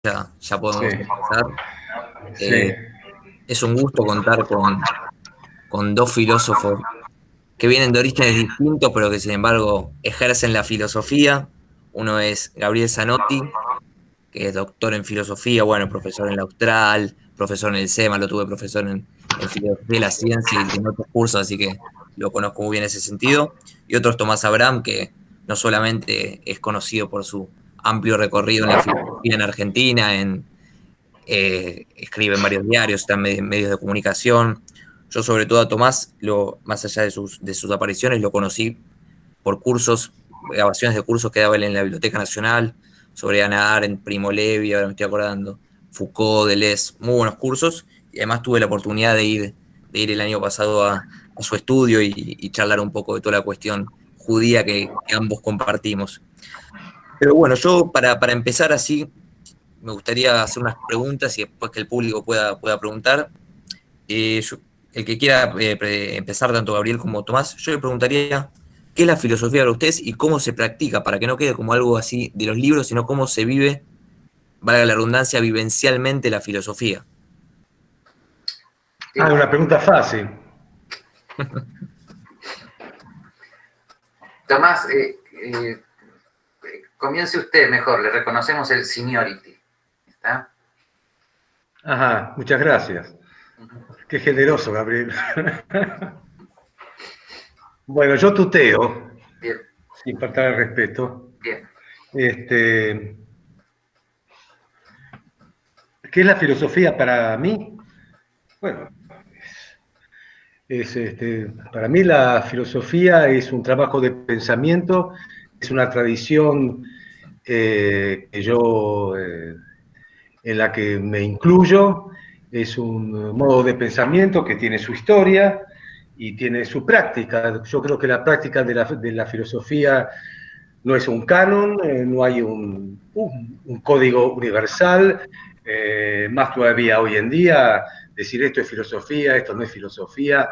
ya podemos Sí, empezar. sí. Eh, es un gusto contar con dos filósofos que vienen de orígenes distintos, pero que sin embargo ejercen la filosofía. Uno es Gabriel Zanotti, que es doctor en filosofía, bueno, profesor en la Austral, profesor en el SEMA, lo tuve profesor en filosofía de la ciencia y en otros cursos, así que lo conozco muy bien en ese sentido. Y otro es Tomás Abraham, que no solamente es conocido por su amplio recorrido en la filosofía en Argentina, escribe en varios diarios, está en medios de comunicación. Yo sobre todo a Tomás, más allá de sus apariciones, lo conocí por cursos, grabaciones de cursos que daba él en la Biblioteca Nacional, sobre Hannah Arendt, Primo Levi, ahora me estoy acordando, Foucault, Deleuze, muy buenos cursos, y además tuve la oportunidad de ir el año pasado a su estudio y charlar un poco de toda la cuestión judía que ambos compartimos. Pero bueno, yo para empezar así, me gustaría hacer unas preguntas y después que el público pueda preguntar. El que quiera empezar, tanto Gabriel como Tomás, yo le preguntaría qué es la filosofía para ustedes y cómo se practica, para que no quede como algo así de los libros, sino cómo se vive, valga la redundancia, vivencialmente la filosofía. Ah, una pregunta fácil. Tomás, comience usted mejor, le reconocemos el seniority. ¿Está? Ajá, muchas gracias. Qué generoso, Gabriel. Bueno, yo tuteo, Bien, sin faltar el respeto. bien. Este, ¿Qué es la filosofía para mí? Bueno, para mí la filosofía es un trabajo de pensamiento, es una tradición que yo en la que me incluyo, es un modo de pensamiento que tiene su historia y tiene su práctica. Yo creo que la práctica de la filosofía no es un canon, no hay un código universal, más todavía hoy en día, decir esto es filosofía, esto no es filosofía,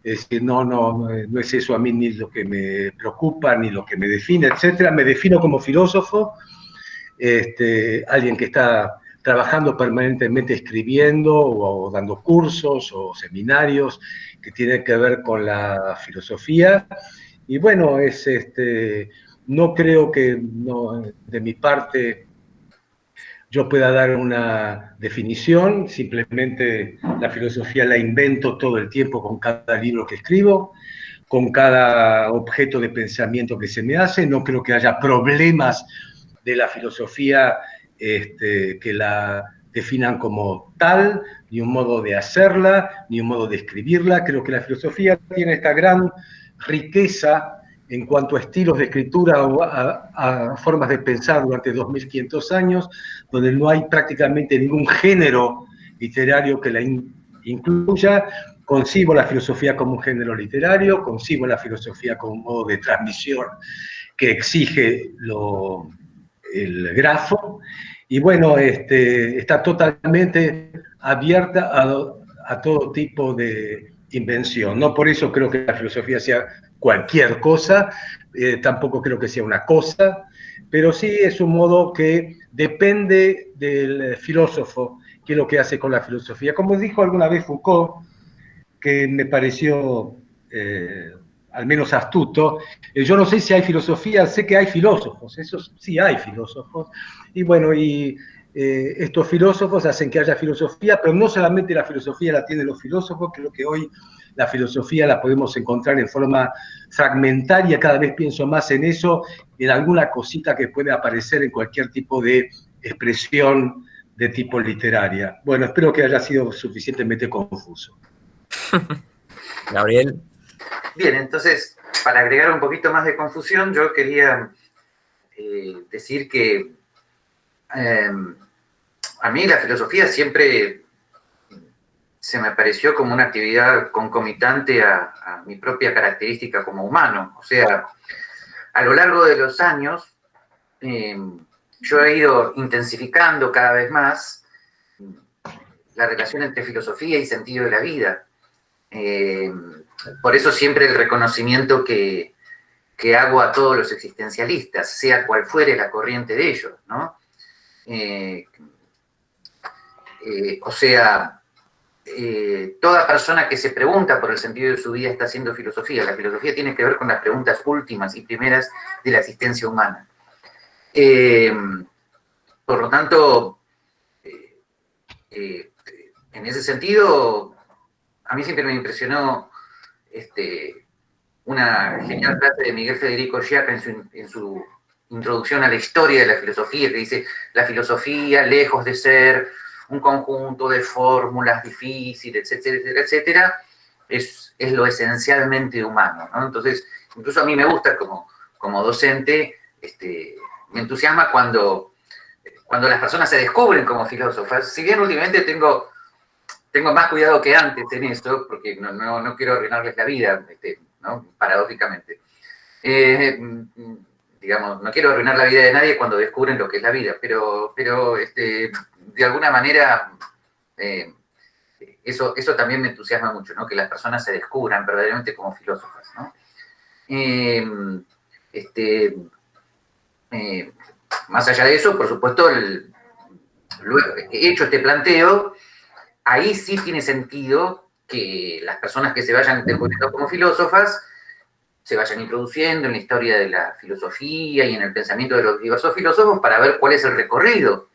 es decir, no es eso a mí ni lo que me preocupa, ni lo que me define, etcétera. Me defino como filósofo, alguien que está trabajando permanentemente escribiendo o dando cursos o seminarios que tienen que ver con la filosofía. Y bueno, no creo que no, de mi parte yo pueda dar una definición, simplemente la filosofía la invento todo el tiempo con cada libro que escribo, con cada objeto de pensamiento que se me hace. No creo que haya problemas de la filosofía que la definan como tal, ni un modo de hacerla, ni un modo de escribirla. Creo que la filosofía tiene esta gran riqueza en cuanto a estilos de escritura o a formas de pensar durante 2500 años, donde no hay prácticamente ningún género literario que la incluya. Concibo la filosofía como un género literario, concibo la filosofía como un modo de transmisión que exige el grafo, y bueno, está totalmente abierta a todo tipo de invención. No por eso creo que la filosofía sea cualquier cosa, tampoco creo que sea una cosa, pero sí es un modo que depende del filósofo, qué es lo que hace con la filosofía. Como dijo alguna vez Foucault, que me pareció al menos astuto. Yo no sé si hay filosofía, sé que hay filósofos, eso sí hay filósofos. Y bueno, estos filósofos hacen que haya filosofía, pero no solamente la filosofía la tienen los filósofos, creo que hoy la filosofía la podemos encontrar en forma fragmentaria, cada vez pienso más en eso, en alguna cosita que puede aparecer en cualquier tipo de expresión de tipo literaria. Bueno, espero que haya sido suficientemente confuso. Gabriel, Bien, entonces, para agregar un poquito más de confusión, yo quería decir que a mí la filosofía siempre se me pareció como una actividad concomitante a mi propia característica como humano. O sea, a lo largo de los años, yo he ido intensificando cada vez más la relación entre filosofía y sentido de la vida. Por eso siempre el reconocimiento que hago a todos los existencialistas, sea cual fuere la corriente de ellos, ¿no? O sea, toda persona que se pregunta por el sentido de su vida está haciendo filosofía. La filosofía tiene que ver con las preguntas últimas y primeras de la existencia humana. Por lo tanto, en ese sentido, a mí siempre me impresionó una genial frase de Miguel Federico Schiappa en su introducción a la historia de la filosofía, que dice: la filosofía, lejos de ser un conjunto de fórmulas difíciles, etcétera, etcétera, es lo esencialmente humano, ¿no? Entonces, incluso a mí me gusta como docente, me entusiasma cuando las personas se descubren como filósofas. Si bien últimamente tengo más cuidado que antes en esto, porque no quiero arruinarles la vida, ¿no? Paradójicamente. Digamos, no quiero arruinar la vida de nadie cuando descubren lo que es la vida, pero de alguna manera eso también me entusiasma mucho, ¿no? Que las personas se descubran verdaderamente como filósofas, ¿no? Más allá de eso, por supuesto, luego he hecho este planteo, ahí sí tiene sentido que las personas que se vayan descubriendo como filósofas se vayan introduciendo en la historia de la filosofía y en el pensamiento de los diversos filósofos para ver cuál es el recorrido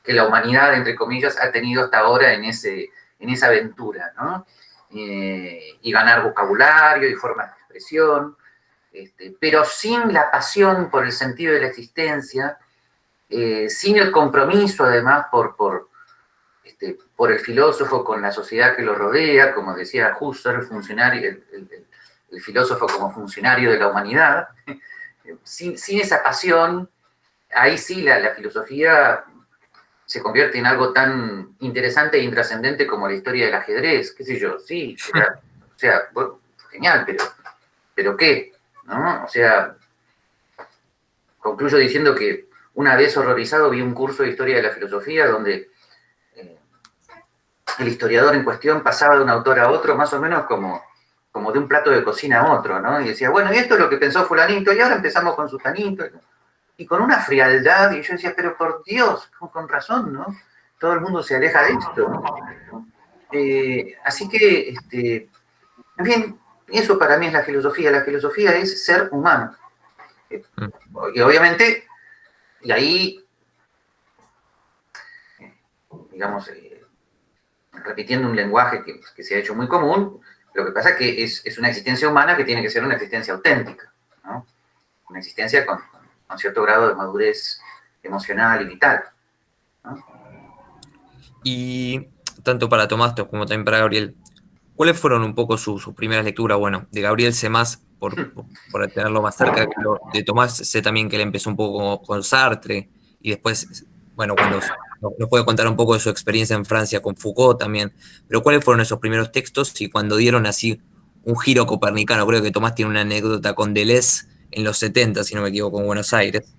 que la humanidad, entre comillas, ha tenido hasta ahora en esa aventura, ¿no? Y ganar vocabulario y formas de expresión, pero sin la pasión por el sentido de la existencia, sin el compromiso, además, por el filósofo con la sociedad que lo rodea, como decía Husserl, el filósofo como funcionario de la humanidad. Sin esa pasión, ahí sí la filosofía se convierte en algo tan interesante e intrascendente como la historia del ajedrez, qué sé yo, sí, o sea, bueno, genial, pero ¿qué? ¿No? O sea, concluyo diciendo que una vez horrorizado vi un curso de historia de la filosofía donde el historiador en cuestión pasaba de un autor a otro más o menos como de un plato de cocina a otro, ¿no? Y decía, bueno, y esto es lo que pensó fulanito, y ahora empezamos con sutanito, y con una frialdad, y yo decía, pero por Dios, con razón, ¿no? Todo el mundo se aleja de esto, ¿no? Así que, en fin, eso para mí es la filosofía es ser humano. Y obviamente, y ahí, digamos, repitiendo un lenguaje que se ha hecho muy común, lo que pasa es que es una existencia humana que tiene que ser una existencia auténtica, ¿no? Una existencia con cierto grado de madurez emocional y vital, ¿no? Y tanto para Tomás como también para Gabriel, ¿cuáles fueron un poco sus primeras lecturas? Bueno, de Gabriel sé más por tenerlo más cerca, de Tomás sé también que él empezó un poco con Sartre, y después, bueno, cuando nos puede contar un poco de su experiencia en Francia con Foucault también, pero ¿cuáles fueron esos primeros textos y cuando dieron así un giro copernicano? Creo que Tomás tiene una anécdota con Deleuze en los 70, si no me equivoco, en Buenos Aires.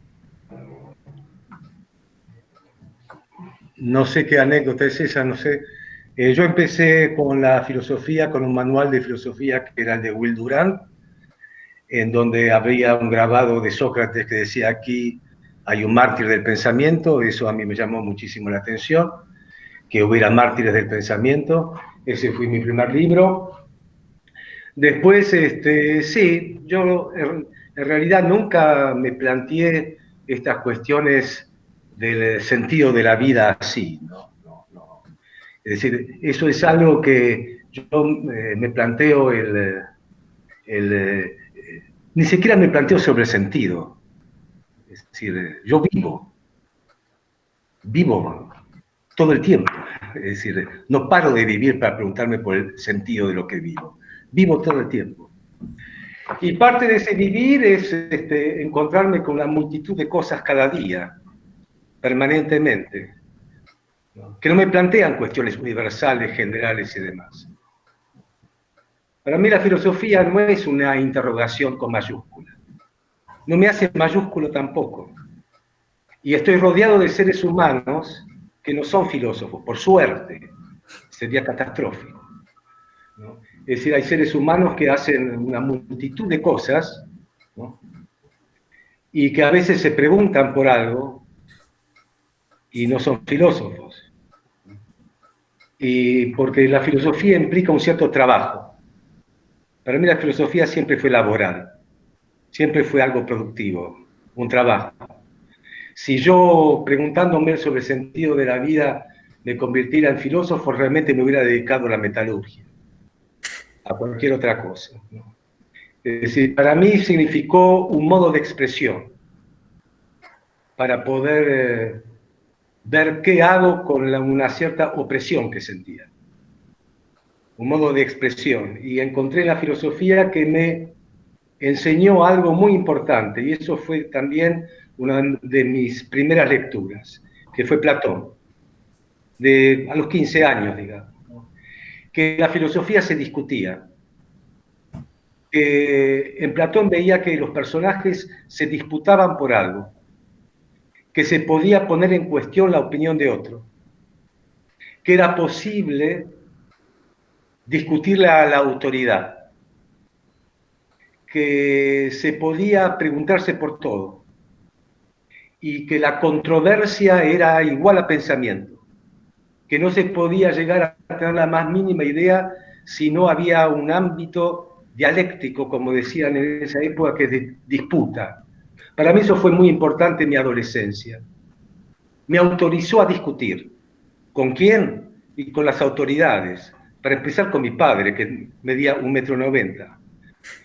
No sé qué anécdota es esa, no sé. Yo empecé con la filosofía, con un manual de filosofía que era el de Will Durant, en donde había un grabado de Sócrates que decía: aquí hay un mártir del pensamiento. Eso a mí me llamó muchísimo la atención, que hubiera mártires del pensamiento. Ese fue mi primer libro. Después, sí, yo en realidad nunca me planteé estas cuestiones del sentido de la vida así, ¿no? Es decir, eso es algo que yo me planteo ni siquiera me planteo sobre el sentido. Es decir, yo vivo todo el tiempo. Es decir, no paro de vivir para preguntarme por el sentido de lo que vivo. Vivo todo el tiempo. Y parte de ese vivir es encontrarme con una multitud de cosas cada día, permanentemente, ¿no? Que no me plantean cuestiones universales, generales y demás. Para mí la filosofía no es una interrogación con mayúscula. No me hace mayúsculo tampoco. Y estoy rodeado de seres humanos que no son filósofos, por suerte. Sería catastrófico, ¿no? Es decir, hay seres humanos que hacen una multitud de cosas, ¿no? Y que a veces se preguntan por algo y no son filósofos. y porque la filosofía implica un cierto trabajo. Para mí la filosofía siempre fue laboral, siempre fue algo productivo, un trabajo. Si yo, preguntándome sobre el sentido de la vida, me convirtiera en filósofo, realmente me hubiera dedicado a la metalurgia, a cualquier otra cosa, ¿no? Es decir, para mí significó un modo de expresión para poder ver qué hago con una cierta opresión que sentía, un modo de expresión. Y encontré en la filosofía que me enseñó algo muy importante, y eso fue también una de mis primeras lecturas, que fue Platón, a los 15 años, digamos, ¿no? Que la filosofía se discutía, que en Platón veía que los personajes se disputaban por algo, que se podía poner en cuestión la opinión de otro, que era posible discutir la autoridad, que se podía preguntarse por todo y que la controversia era igual a pensamiento, que no se podía llegar a tener la más mínima idea si no había un ámbito dialéctico, como decían en esa época, que es de disputa. Para mí eso fue muy importante en mi adolescencia. Me autorizó a discutir. ¿Con quién? Y con las autoridades. Para empezar con mi padre, que medía 1,90 m.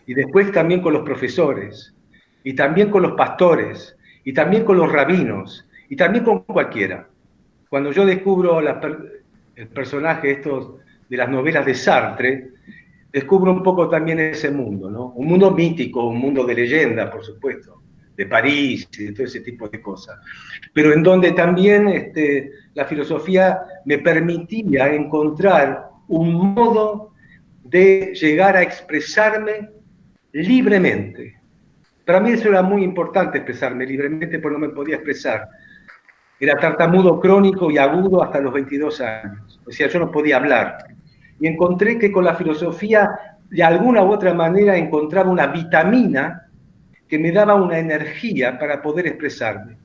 Y después también con los profesores. Y también con los pastores. Y también con los rabinos. Y también con cualquiera. Cuando yo descubro el personaje estos de las novelas de Sartre, descubro un poco también ese mundo, ¿no? Un mundo mítico, un mundo de leyenda, por supuesto, de París y de todo ese tipo de cosas, pero en donde también la filosofía me permitía encontrar un modo de llegar a expresarme libremente. Para mí eso era muy importante, expresarme libremente, porque no me podía expresar. Era tartamudo crónico y agudo hasta los 22 años. O sea, yo no podía hablar. Y encontré que con la filosofía, de alguna u otra manera, encontraba una vitamina que me daba una energía para poder expresarme.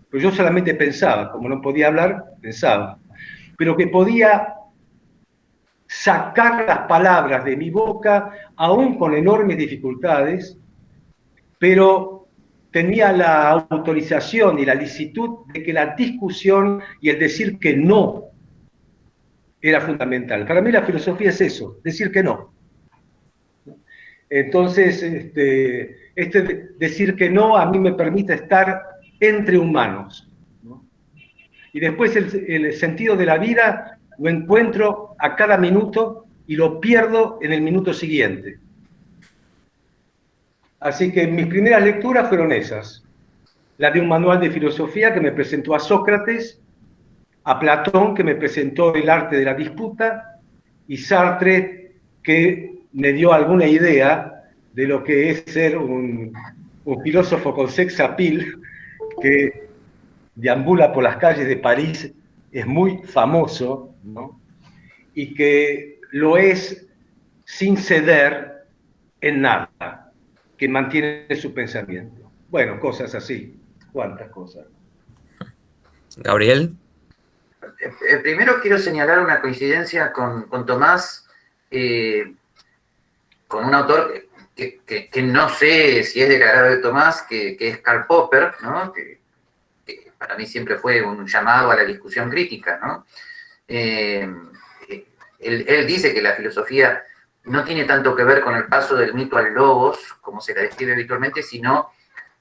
Pero yo solamente pensaba, como no podía hablar, pensaba. Pero que podía sacar las palabras de mi boca, aún con enormes dificultades, pero tenía la autorización y la licitud de que la discusión y el decir que no era fundamental. Para mí la filosofía es eso, decir que no. Entonces, decir que no a mí me permite estar entre humanos, ¿no? Y después el sentido de la vida lo encuentro a cada minuto y lo pierdo en el minuto siguiente. Así que mis primeras lecturas fueron esas. La de un manual de filosofía que me presentó a Sócrates, a Platón que me presentó el arte de la disputa, y Sartre que me dio alguna idea de lo que es ser un filósofo con sex appeal que deambula por las calles de París, es muy famoso, ¿no? Y que lo es sin ceder en nada, que mantiene su pensamiento. Bueno, cosas así, cuántas cosas. Gabriel. Primero quiero señalar una coincidencia con Tomás, con un autor que no sé si es del agrado de Tomás, que es Karl Popper, ¿no? Que para mí siempre fue un llamado a la discusión crítica, ¿no? Él dice que la filosofía no tiene tanto que ver con el paso del mito al logos, como se la describe habitualmente, sino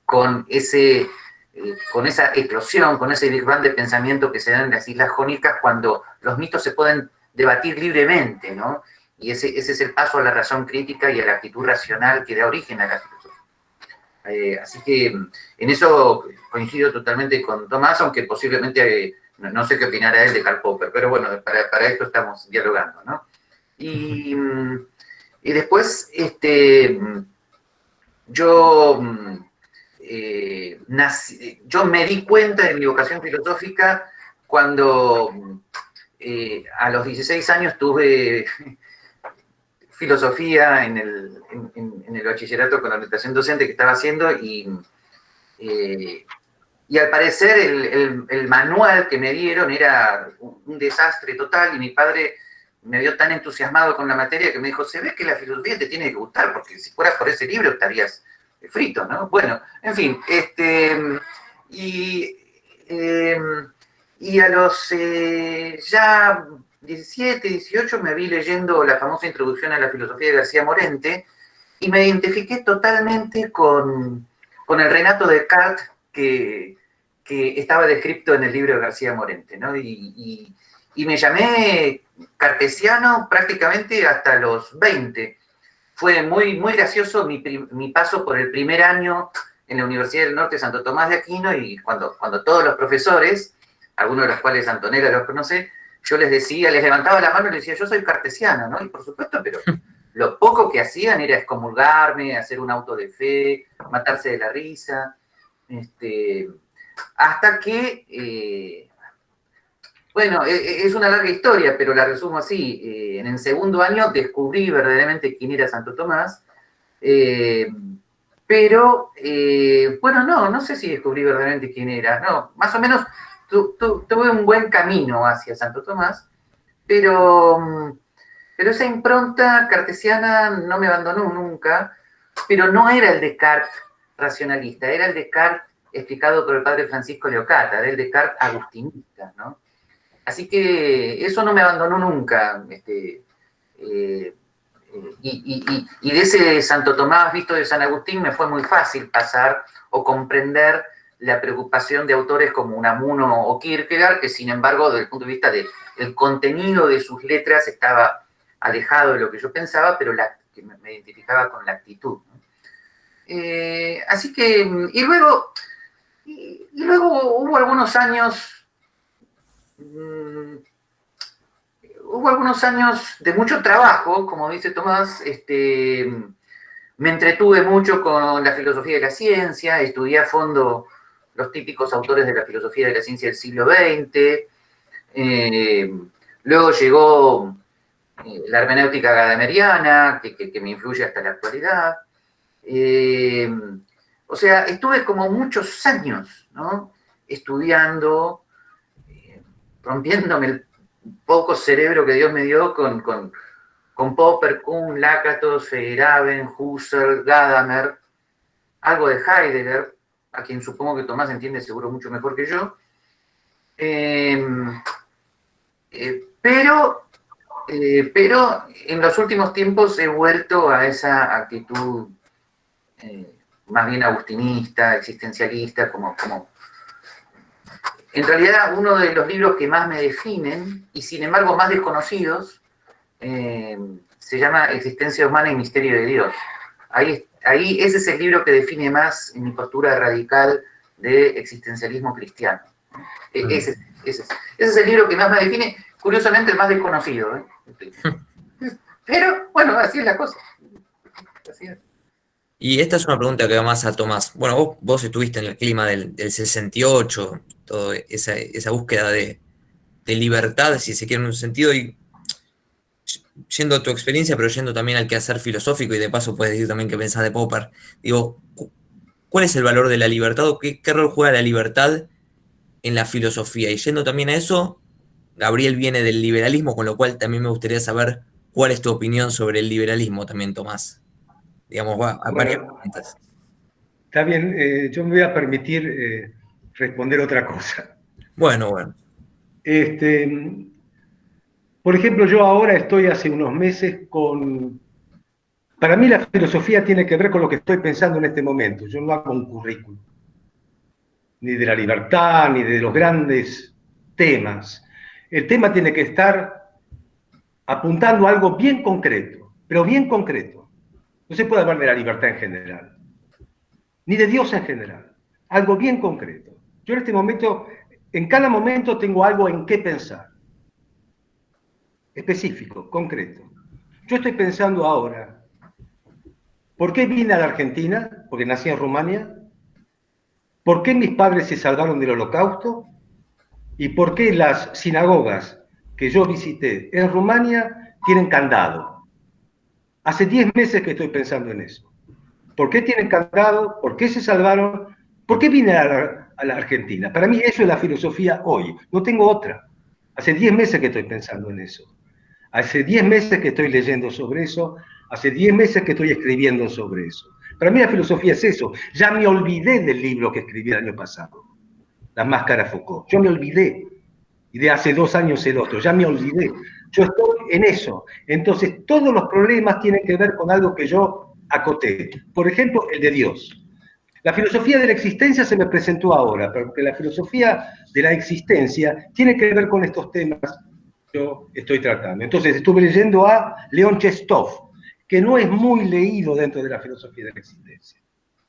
con esa eclosión, con ese Big Bang de pensamiento que se da en las Islas Jónicas cuando los mitos se pueden debatir libremente, ¿no? Y ese es el paso a la razón crítica y a la actitud racional que da origen a la filosofía. Así que en eso coincido totalmente con Tomás, aunque posiblemente no sé qué opinará él de Karl Popper, pero bueno, para esto estamos dialogando, ¿no? Y después, yo yo me di cuenta de mi vocación filosófica cuando a los 16 años tuve filosofía en el bachillerato con orientación docente que estaba haciendo y Y al parecer el manual que me dieron era un desastre total y mi padre me vio tan entusiasmado con la materia que me dijo, se ve que la filosofía te tiene que gustar, porque si fueras por ese libro estarías frito, ¿no? Bueno, en fin, y, eh, y a los ya 17, 18 me vi leyendo la famosa introducción a la filosofía de García Morente y me identifiqué totalmente con el Renato Descartes que estaba descrito en el libro de García Morente, ¿no? Y me llamé cartesiano prácticamente hasta los 20. Fue muy, muy gracioso mi paso por el primer año en la Universidad del Norte Santo Tomás de Aquino y cuando todos los profesores, algunos de los cuales Antonella los conoce, yo les decía, les levantaba la mano y les decía, yo soy cartesiano, ¿no? Y por supuesto, pero lo poco que hacían era excomulgarme, hacer un auto de fe, matarse de la risa, hasta que, bueno, es una larga historia, pero la resumo así. En el segundo año descubrí verdaderamente quién era Santo Tomás, pero, bueno, no sé si descubrí verdaderamente quién era, no, más o menos tuve un buen camino hacia Santo Tomás, pero esa impronta cartesiana no me abandonó nunca, pero no era el Descartes racionalista, era el Descartes explicado por el padre Francisco Leocata, era el Descartes agustinista, ¿no? Así que eso no me abandonó nunca. Y de ese Santo Tomás visto de San Agustín me fue muy fácil pasar o comprender la preocupación de autores como Unamuno o Kierkegaard, que sin embargo, desde el punto de vista del contenido de sus letras, estaba alejado de lo que yo pensaba, pero que me identificaba con la actitud, ¿no? Así que, y luego hubo algunos años de mucho trabajo, como dice Tomás, me entretuve mucho con la filosofía de la ciencia, estudié a fondo los típicos autores de la filosofía de la ciencia del siglo XX, luego llegó la hermenéutica gadameriana, que me influye hasta la actualidad. O sea, estuve como muchos años, ¿no? Estudiando, rompiéndome el poco cerebro que Dios me dio con Popper, Kuhn, Lakatos, Feyerabend, Husserl, Gadamer, algo de Heidegger, a quien supongo que Tomás entiende seguro mucho mejor que yo. Pero en los últimos tiempos he vuelto a esa actitud más bien agustinista, existencialista, como en realidad uno de los libros que más me definen, y sin embargo más desconocidos, se llama Existencia Humana y Misterio de Dios. Ahí ese es el libro que define más mi postura radical de existencialismo cristiano. Ese es el libro que más me define, curiosamente el más desconocido, ¿eh? Pero, bueno, así es la cosa. Así es. Y esta es una pregunta que va más a Tomás. Bueno, vos estuviste en el clima del 68, toda esa búsqueda de libertad, si se quiere en un sentido, y yendo a tu experiencia, pero yendo también al quehacer filosófico, y de paso puedes decir también qué pensás de Popper. Digo, ¿cuál es el valor de la libertad o qué rol juega la libertad en la filosofía? Y yendo también a eso, Gabriel viene del liberalismo, con lo cual también me gustaría saber cuál es tu opinión sobre el liberalismo también, Tomás. Digamos, va a varias preguntas. Está bien, yo me voy a permitir responder otra cosa. Bueno. Por ejemplo, yo ahora estoy hace unos meses con... Para mí la filosofía tiene que ver con lo que estoy pensando en este momento. Yo no hago un currículum, ni de la libertad, ni de los grandes temas. El tema tiene que estar apuntando a algo bien concreto, pero bien concreto. No se puede hablar de la libertad en general, ni de Dios en general. Algo bien concreto. Yo en este momento, en cada momento tengo algo en qué pensar. Específico, concreto. Yo estoy pensando ahora, ¿por qué vine a la Argentina? Porque nací en Rumania. ¿Por qué mis padres se salvaron del Holocausto? ¿Y por qué las sinagogas que yo visité en Rumania tienen candado? Hace 10 meses que estoy pensando en eso. ¿Por qué tienen candado? ¿Por qué se salvaron? ¿Por qué vine a a la Argentina. Para mí eso es la filosofía hoy, no tengo otra. Hace 10 meses que estoy pensando en eso. Hace 10 meses que estoy leyendo sobre eso, hace 10 meses que estoy escribiendo sobre eso. Para mí la filosofía es eso. Ya me olvidé del libro que escribí el año pasado, La Máscara Foucault. Yo me olvidé. Y de hace 2 años el otro, ya me olvidé. Yo estoy en eso. Entonces, todos los problemas tienen que ver con algo que yo acoté. Por ejemplo, el de Dios. La filosofía de la existencia se me presentó ahora, porque la filosofía de la existencia tiene que ver con estos temas que yo estoy tratando. Entonces, estuve leyendo a León Chestov, que no es muy leído dentro de la filosofía de la existencia,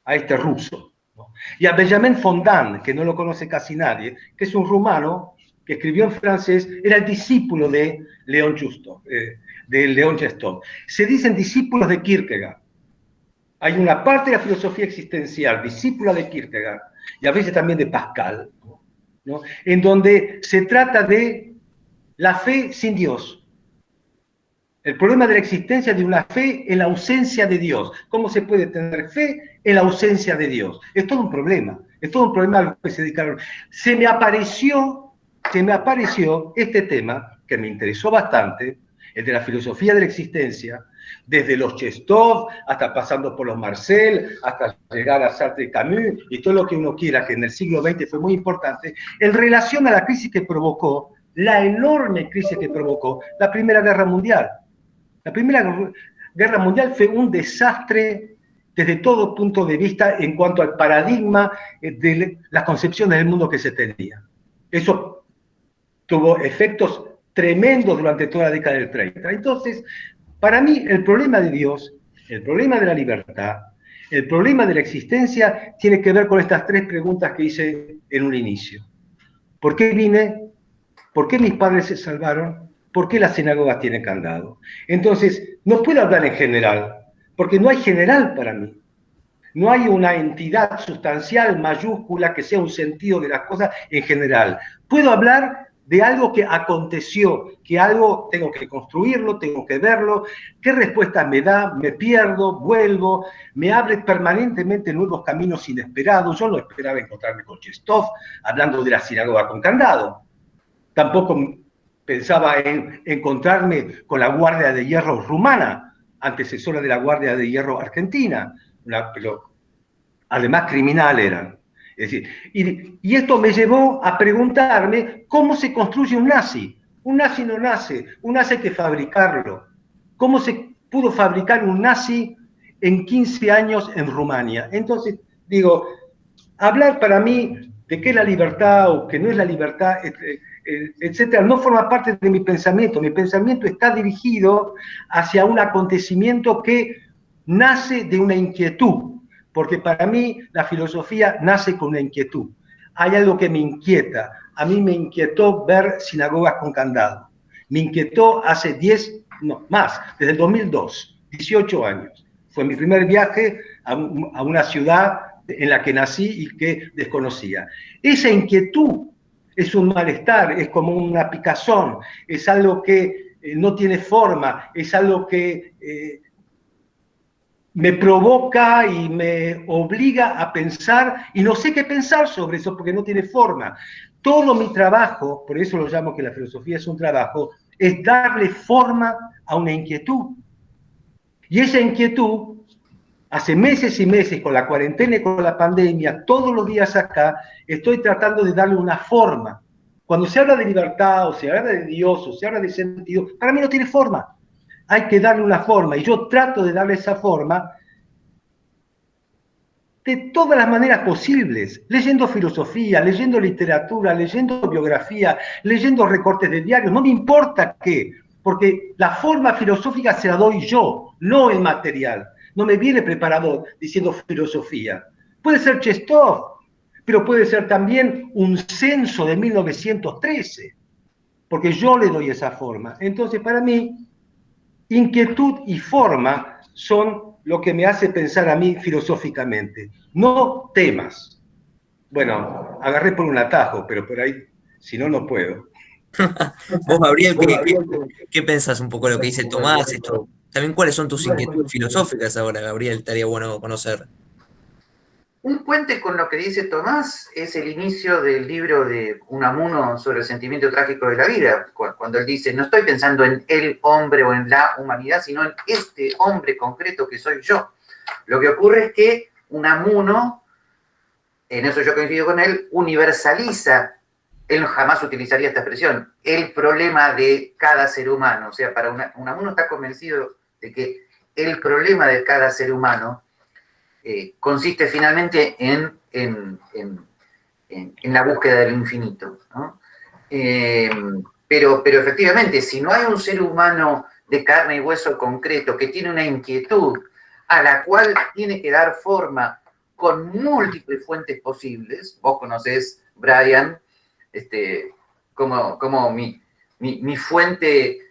a este ruso, ¿no? Y a Benjamin Fondant, que no lo conoce casi nadie, que es un rumano que escribió en francés, era el discípulo de León Chestov. Se dicen discípulos de Kierkegaard. Hay una parte de la filosofía existencial, discípula de Kierkegaard, y a veces también de Pascal, ¿no? En donde se trata de la fe sin Dios. El problema de la existencia de una fe en la ausencia de Dios. ¿Cómo se puede tener fe en la ausencia de Dios? Es todo un problema a lo que se dedicaron. Se me apareció este tema, que me interesó bastante, el de la filosofía de la existencia, desde los Chestov, hasta pasando por los Marcel, hasta llegar a Sartre y Camus, y todo lo que uno quiera, que en el siglo XX fue muy importante, en relación a la crisis que provocó, la enorme crisis que provocó la Primera Guerra Mundial. La Primera Guerra Mundial fue un desastre desde todo punto de vista en cuanto al paradigma de las concepciones del mundo que se tenía. Eso tuvo efectos tremendos durante toda la década del 30. Entonces, para mí, el problema de Dios, el problema de la libertad, el problema de la existencia tiene que ver con estas 3 preguntas que hice en un inicio. ¿Por qué vine? ¿Por qué mis padres se salvaron? ¿Por qué las sinagogas tienen candado? Entonces, no puedo hablar en general, porque no hay general para mí. No hay una entidad sustancial, mayúscula, que sea un sentido de las cosas en general. Puedo hablar de algo que aconteció, que algo tengo que construirlo, tengo que verlo, qué respuesta me da, me pierdo, vuelvo, me abre permanentemente nuevos caminos inesperados. Yo no esperaba encontrarme con Chestov hablando de la sinagoga con candado. Tampoco pensaba en encontrarme con la Guardia de Hierro rumana, antecesora de la Guardia de Hierro argentina, pero además criminal eran. Es decir, y esto me llevó a preguntarme cómo se construye un nazi. Un nazi no nace, un nazi hay que fabricarlo. ¿Cómo se pudo fabricar un nazi en 15 años en Rumania? Entonces, digo, hablar para mí de qué es la libertad o qué no es la libertad, etcétera, no forma parte de mi pensamiento. Mi pensamiento está dirigido hacia un acontecimiento que nace de una inquietud, porque para mí la filosofía nace con una inquietud. Hay algo que me inquieta. A mí me inquietó ver sinagogas con candado. Me inquietó hace 10, no, más, desde el 2002, 18 años. Fue mi primer viaje a una ciudad en la que nací y que desconocía. Esa inquietud es un malestar, es como una picazón, es algo que no tiene forma, es algo que me provoca y me obliga a pensar, y no sé qué pensar sobre eso porque no tiene forma. Todo mi trabajo, por eso lo llamo que la filosofía es un trabajo, es darle forma a una inquietud. Y esa inquietud, hace meses y meses, con la cuarentena y con la pandemia, todos los días acá, estoy tratando de darle una forma. Cuando se habla de libertad, o se habla de Dios, o se habla de sentido, para mí no tiene forma. Hay que darle una forma, y yo trato de darle esa forma de todas las maneras posibles, leyendo filosofía, leyendo literatura, leyendo biografía, leyendo recortes de diarios, no me importa qué, porque la forma filosófica se la doy yo, no el material. No me viene preparado diciendo filosofía. Puede ser Chestov, pero puede ser también un censo de 1913, porque yo le doy esa forma. Entonces, para mí, inquietud y forma son lo que me hace pensar a mí filosóficamente, no temas. Bueno, agarré por un atajo, pero por ahí, si no, no puedo. Vos, Gabriel, ¿qué pensás un poco de lo que dice Tomás? También, ¿cuáles son tus inquietudes filosóficas ahora, Gabriel? Estaría bueno conocer. un puente con lo que dice Tomás es el inicio del libro de Unamuno sobre el sentimiento trágico de la vida, cuando él dice, no estoy pensando en el hombre o en la humanidad, sino en este hombre concreto que soy yo. Lo que ocurre es que Unamuno, en eso yo coincido con él, universaliza, él jamás utilizaría esta expresión, el problema de cada ser humano. O sea, para Unamuno está convencido de que el problema de cada ser humano consiste finalmente en la búsqueda del infinito, ¿no? Pero efectivamente, si no hay un ser humano de carne y hueso concreto que tiene una inquietud a la cual tiene que dar forma con múltiples fuentes posibles, vos conocés, Brian, como mi fuente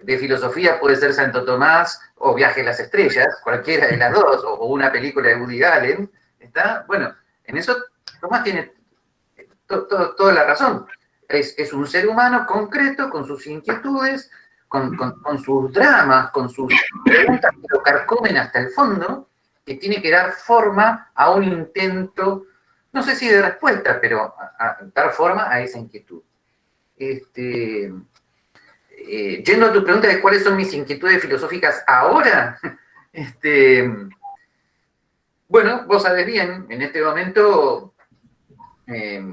de filosofía puede ser Santo Tomás o Viaje a las Estrellas, cualquiera de las dos, o una película de Woody Allen, ¿está? Bueno, en eso Tomás tiene toda la razón. Es un ser humano concreto, con sus inquietudes, con sus dramas, con sus preguntas que lo carcomen hasta el fondo, que tiene que dar forma a un intento, no sé si de respuesta, pero dar forma a esa inquietud. Yendo a tu pregunta de cuáles son mis inquietudes filosóficas ahora, bueno, vos sabés bien, en este momento, de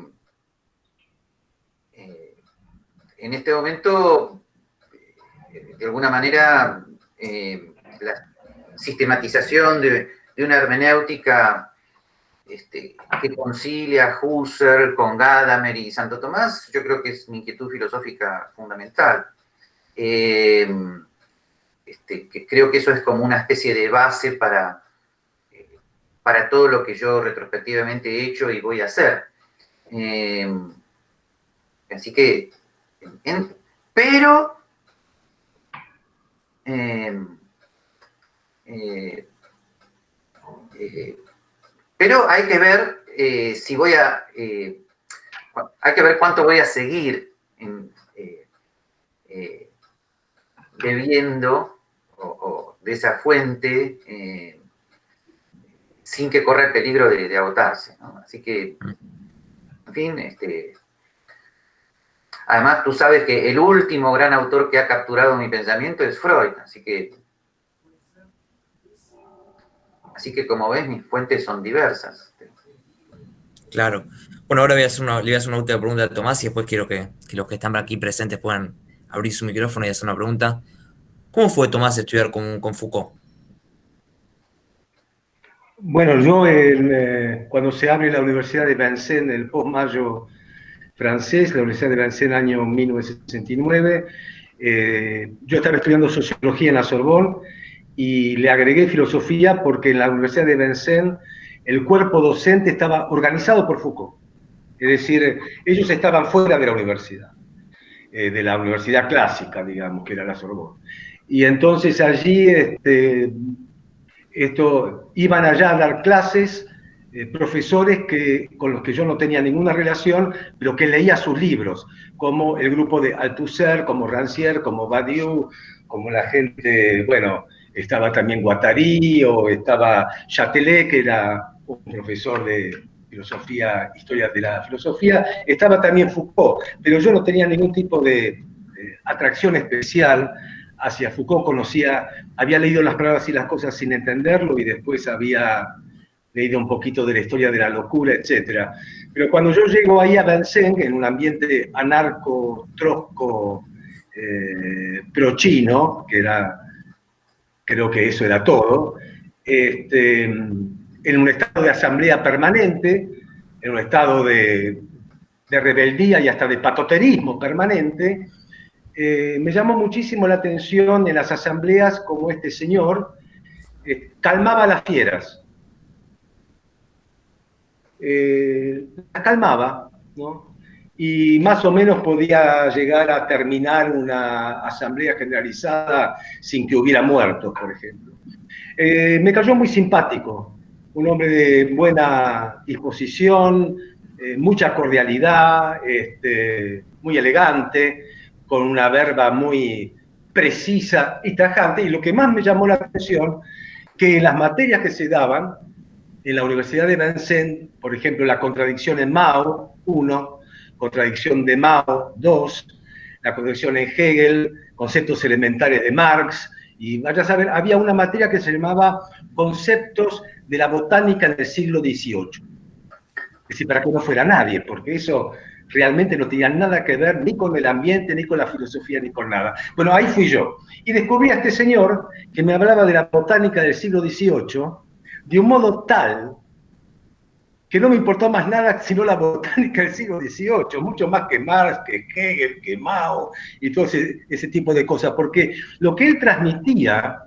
alguna manera, la sistematización de una hermenéutica que concilia Husserl con Gadamer y Santo Tomás, yo creo que es mi inquietud filosófica fundamental. Que creo que eso es como una especie de base para todo lo que yo retrospectivamente he hecho y voy a hacer. Así que, pero hay que ver si voy a... hay que ver cuánto voy a seguir bebiendo o de esa fuente sin que corra el peligro de agotarse, ¿no? Así que, en fin, además tú sabes que el último gran autor que ha capturado mi pensamiento es Freud, así que como ves, mis fuentes son diversas. Claro. Bueno, ahora le voy a hacer una última pregunta a Tomás y después quiero que los que están aquí presentes puedan abrir su micrófono y hacer una pregunta. ¿Cómo fue, Tomás, estudiar con Foucault? Bueno, yo cuando se abre la Universidad de Vincennes, el post-mayo francés, la Universidad de Vincennes, año 1969, yo estaba estudiando sociología en la Sorbonne y le agregué filosofía porque en la Universidad de Vincennes el cuerpo docente estaba organizado por Foucault. Es decir, ellos estaban fuera de la universidad clásica, digamos, que era la Sorbonne. Y entonces allí iban allá a dar clases profesores con los que yo no tenía ninguna relación, pero que leía sus libros, como el grupo de Althusser, como Rancière, como Badiou, como la gente, bueno, estaba también Guattari, o estaba Châtelet, que era un profesor de filosofía, historia de la filosofía, estaba también Foucault, pero yo no tenía ningún tipo de atracción especial hacia Foucault, había leído Las palabras y las cosas sin entenderlo y después había leído un poquito de la historia de la locura, etc. Pero cuando yo llego ahí a Vincennes, en un ambiente anarco, trosco, pro-chino, que creo que eso era todo, en un estado de asamblea permanente, en un estado de rebeldía y hasta de patoterismo permanente, me llamó muchísimo la atención en las asambleas como este señor calmaba las fieras. Las calmaba, ¿no? Y más o menos podía llegar a terminar una asamblea generalizada sin que hubiera muertos, por ejemplo. Me cayó muy simpático, un hombre de buena disposición, mucha cordialidad, muy elegante, con una verba muy precisa y tajante, y lo que más me llamó la atención, que las materias que se daban en la Universidad de Vincennes, por ejemplo, la contradicción en Mao, 1, contradicción de Mao, 2, la contradicción en Hegel, conceptos elementales de Marx, y vaya a saber, había una materia que se llamaba Conceptos de la Botánica en el siglo XVIII. Es decir, para que no fuera nadie, porque eso realmente no tenía nada que ver ni con el ambiente, ni con la filosofía, ni con nada. Bueno, ahí fui yo. Y descubrí a este señor que me hablaba de la botánica del siglo XVIII de un modo tal que no me importó más nada sino la botánica del siglo XVIII, mucho más que Marx, que Hegel, que Mao, y todo ese tipo de cosas, porque lo que él transmitía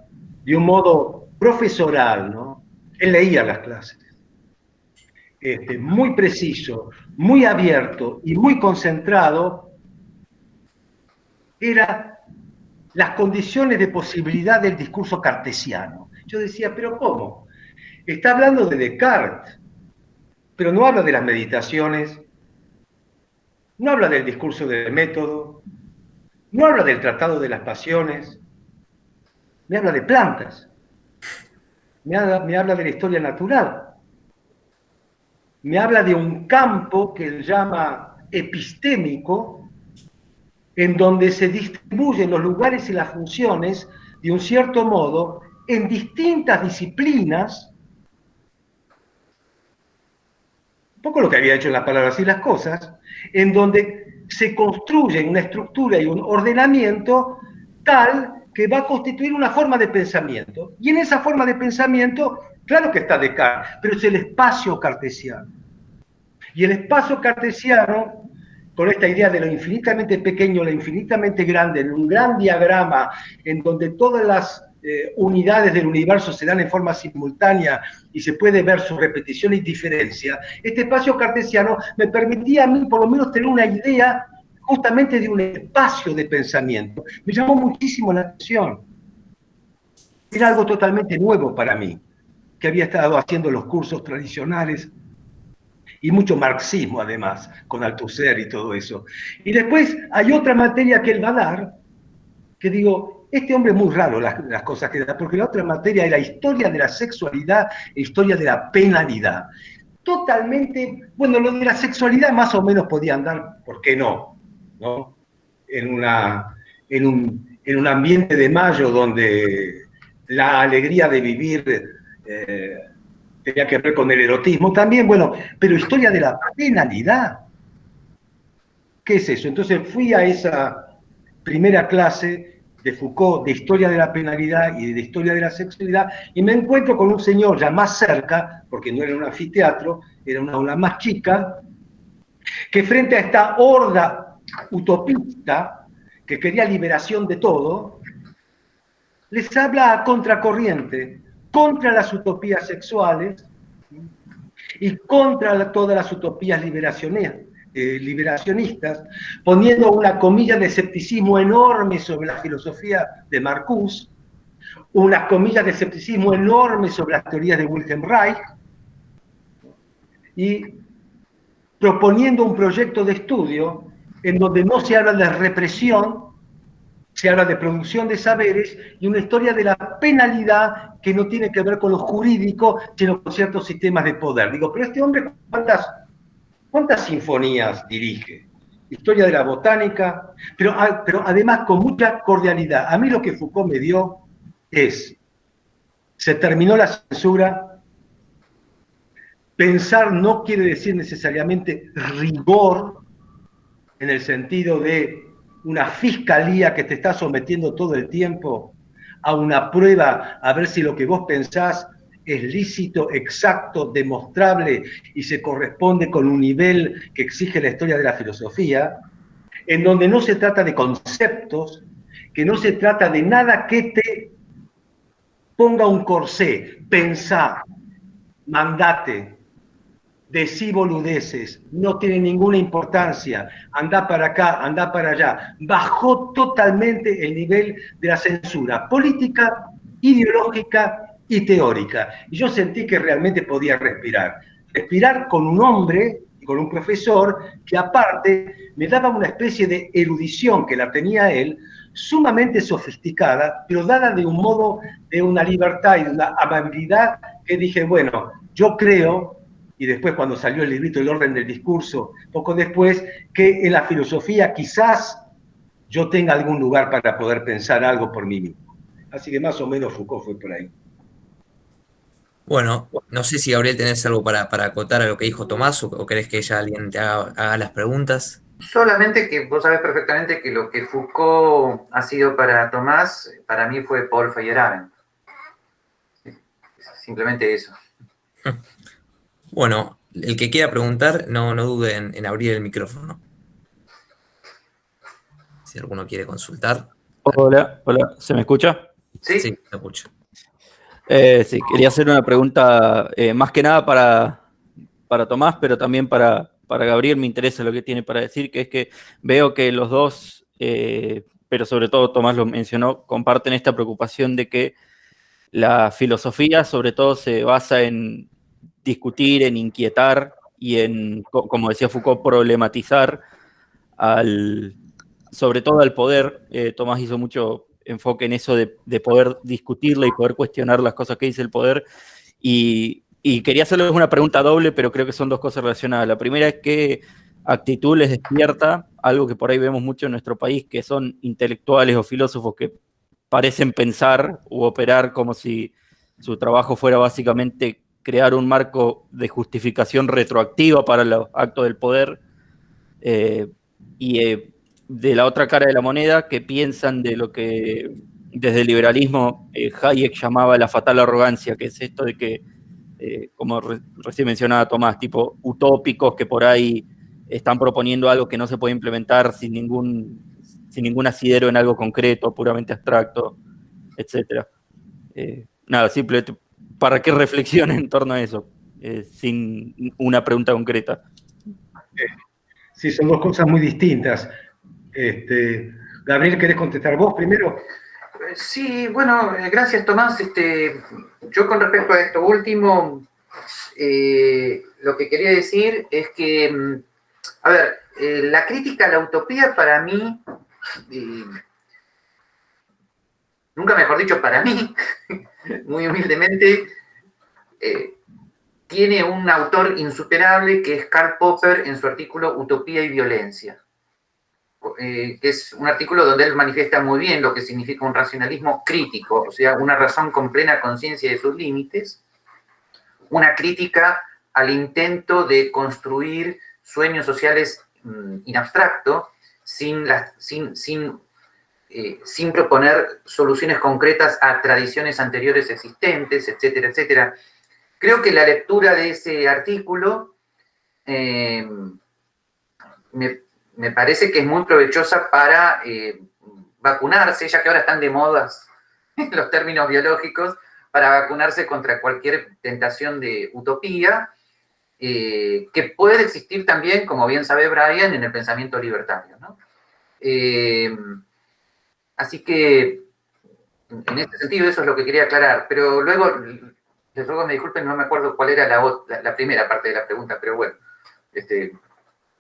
de un modo profesoral, ¿no? Él leía las clases, muy preciso, muy abierto y muy concentrado, era las condiciones de posibilidad del discurso cartesiano. Yo decía, ¿pero cómo? Está hablando de Descartes, pero no habla de las meditaciones, no habla del discurso del método, no habla del tratado de las pasiones, me habla de plantas, me habla de la historia natural, me habla de un campo que él llama epistémico, en donde se distribuyen los lugares y las funciones de un cierto modo en distintas disciplinas, un poco lo que había hecho en las palabras y las cosas, en donde se construye una estructura y un ordenamiento tal que va a constituir una forma de pensamiento. Y en esa forma de pensamiento, claro que está Descartes, pero es el espacio cartesiano. Y el espacio cartesiano, con esta idea de lo infinitamente pequeño, lo infinitamente grande, en un gran diagrama en donde todas las unidades del universo se dan en forma simultánea y se puede ver su repetición y diferencia, este espacio cartesiano me permitía a mí por lo menos tener una idea justamente de un espacio de pensamiento. Me llamó muchísimo la atención. Era algo totalmente nuevo para mí, que había estado haciendo los cursos tradicionales y mucho marxismo además, con Althusser y todo eso. Y después hay otra materia que él va a dar, que digo, este hombre es muy raro las cosas que da, porque la otra materia era historia de la sexualidad e historia de la penalidad. Totalmente, bueno, lo de la sexualidad más o menos podía andar, ¿por qué no? ¿No? En un ambiente de mayo donde la alegría de vivir tenía que ver con el erotismo también, bueno, pero historia de la penalidad. ¿Qué es eso? Entonces fui a esa primera clase de Foucault de historia de la penalidad y de historia de la sexualidad y me encuentro con un señor ya más cerca, porque no era un anfiteatro, era una aula más chica, que frente a esta horda utopista que quería liberación de todo, les habla a contracorriente, contra las utopías sexuales y contra todas las utopías liberacionistas, poniendo una comilla de escepticismo enorme sobre la filosofía de Marcuse, unas comillas de escepticismo enorme sobre las teorías de Wilhelm Reich, y proponiendo un proyecto de estudio en donde no se habla de represión, se habla de producción de saberes y una historia de la penalidad que no tiene que ver con lo jurídico, sino con ciertos sistemas de poder. Digo, pero este hombre, ¿cuántas sinfonías dirige? Historia de la botánica, pero además con mucha cordialidad. A mí lo que Foucault me dio es, se terminó la censura, pensar no quiere decir necesariamente rigor, en el sentido de una fiscalía que te está sometiendo todo el tiempo a una prueba, a ver si lo que vos pensás es lícito, exacto, demostrable y se corresponde con un nivel que exige la historia de la filosofía, en donde no se trata de conceptos, que no se trata de nada que te ponga un corsé, pensá, mandate, decí boludeces, no tiene ninguna importancia, andá para acá, andá para allá. Bajó totalmente el nivel de la censura política, ideológica y teórica. Y yo sentí que realmente podía respirar. Respirar con un hombre, con un profesor, que aparte me daba una especie de erudición que la tenía él, sumamente sofisticada, pero dada de un modo, de una libertad y de una amabilidad que dije, bueno, Yo creo, y después cuando salió el librito El orden del discurso, poco después, que en la filosofía quizás yo tenga algún lugar para poder pensar algo por mí mismo. Así que más o menos Foucault fue por ahí. Bueno, no sé si Gabriel tenés algo para acotar a lo que dijo Tomás o querés que ya alguien te haga las preguntas. Solamente que vos sabés perfectamente que lo que Foucault ha sido para Tomás, para mí fue Paul Feyerabend. Simplemente eso. Bueno, el que quiera preguntar, no dude en abrir el micrófono. Si alguno quiere consultar. Hola, hola, ¿se me escucha? ¿Sí? Sí, lo escucho. Sí, quería hacer una pregunta más que nada para Tomás, pero también para Gabriel. Me interesa lo que tiene para decir, que es que veo que los dos, pero sobre todo Tomás lo mencionó, comparten esta preocupación de que la filosofía sobre todo se basa en discutir, en inquietar y en, como decía Foucault, problematizar sobre todo al poder. Tomás hizo mucho enfoque en eso de poder discutirle y poder cuestionar las cosas que dice el poder. Y quería hacerles una pregunta doble, pero creo que son dos cosas relacionadas. La primera es qué actitud les despierta algo que por ahí vemos mucho en nuestro país, que son intelectuales o filósofos que parecen pensar u operar como si su trabajo fuera básicamente crear un marco de justificación retroactiva para los actos del poder. Y de la otra cara de la moneda, que piensan de lo que desde el liberalismo Hayek llamaba la fatal arrogancia, que es esto de que, como recién mencionaba Tomás, tipo utópicos que por ahí están proponiendo algo que no se puede implementar sin ningún asidero en algo concreto, puramente abstracto, etc. Nada, simplemente para que reflexionen en torno a eso, sin una pregunta concreta. Sí, son dos cosas muy distintas. Gabriel, ¿querés contestar vos primero? Sí, bueno, gracias Tomás. Yo con respecto a esto último, lo que quería decir es que, a ver, la crítica a la utopía para mí, nunca mejor dicho para mí, muy humildemente, tiene un autor insuperable que es Karl Popper en su artículo Utopía y Violencia, que es un artículo donde él manifiesta muy bien lo que significa un racionalismo crítico, o sea, una razón con plena conciencia de sus límites, una crítica al intento de construir sueños sociales in abstracto, sin proponer soluciones concretas a tradiciones anteriores existentes, etcétera, etcétera. Creo que la lectura de ese artículo me parece que es muy provechosa para vacunarse, ya que ahora están de moda los términos biológicos, para vacunarse contra cualquier tentación de utopía, que puede existir también, como bien sabe Brian, en el pensamiento libertario, ¿no? Así que, en este sentido, eso es lo que quería aclarar. Pero luego, les ruego me disculpen, no me acuerdo cuál era la primera parte de la pregunta, pero bueno,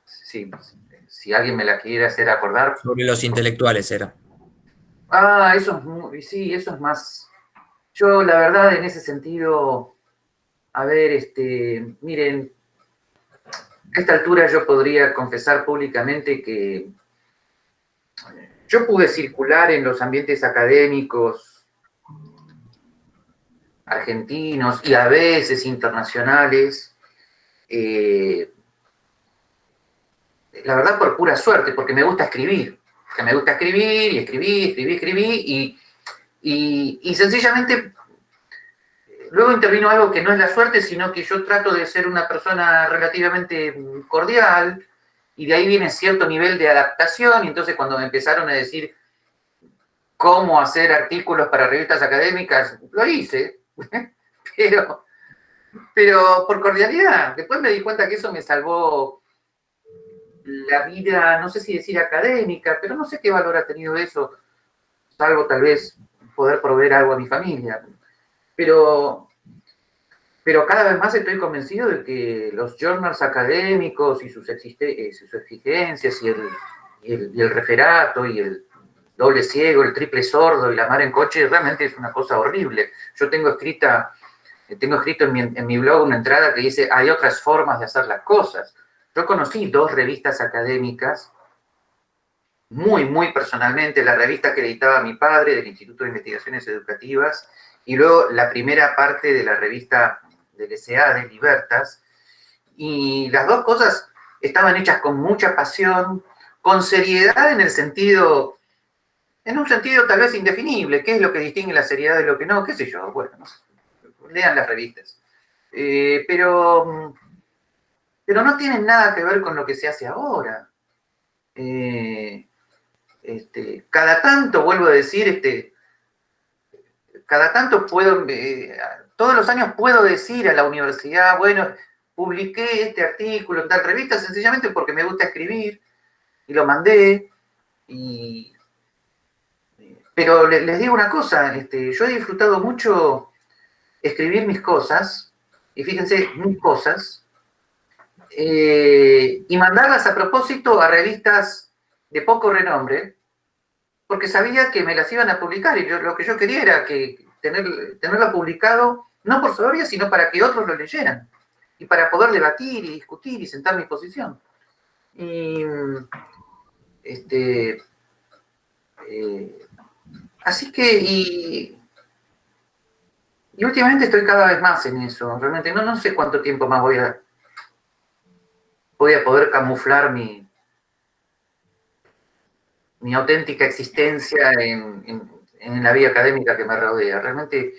si alguien me la quiere hacer acordar. Sobre los intelectuales era. Ah, sí, eso es más. Yo, la verdad, en ese sentido, a ver, miren, a esta altura yo podría confesar públicamente que yo pude circular en los ambientes académicos argentinos y a veces internacionales, la verdad por pura suerte, porque me gusta escribir. Que me gusta escribir y escribí, y sencillamente luego intervino algo que no es la suerte, sino que yo trato de ser una persona relativamente cordial, y de ahí viene cierto nivel de adaptación, y entonces cuando me empezaron a decir cómo hacer artículos para revistas académicas, lo hice, pero por cordialidad. Después me di cuenta que eso me salvó la vida, no sé si decir académica, pero no sé qué valor ha tenido eso, salvo tal vez poder proveer algo a mi familia. Pero cada vez más estoy convencido de que los journals académicos y sus exigencias y el referato y el doble ciego, el triple sordo y la mar en coche realmente es una cosa horrible. Yo tengo escrita tengo escrito en mi blog una entrada que dice, hay otras formas de hacer las cosas. Yo conocí 2 revistas académicas, muy personalmente, la revista que editaba mi padre del Instituto de Investigaciones Educativas, y luego la primera parte de la revista del SA de Libertas, y las 2 cosas estaban hechas con mucha pasión, con seriedad en un sentido tal vez indefinible. ¿Qué es lo que distingue la seriedad de lo que no? ¿Qué sé yo? Bueno, no sé. Lean las revistas. Pero no tienen nada que ver con lo que se hace ahora. Cada tanto, vuelvo a decir, cada tanto puedo, todos los años puedo decir a la universidad, bueno, publiqué este artículo en tal revista sencillamente porque me gusta escribir y lo mandé. Pero les digo una cosa, yo he disfrutado mucho escribir mis cosas, y fíjense, mis cosas, y mandarlas a propósito a revistas de poco renombre, porque sabía que me las iban a publicar, y lo que yo quería era tenerlo publicado, no por gloria, sino para que otros lo leyeran, y para poder debatir y discutir y sentar mi posición. Así que, y últimamente estoy cada vez más en eso. Realmente no sé cuánto tiempo más voy a poder camuflar mi auténtica existencia en la vida académica que me rodea. Realmente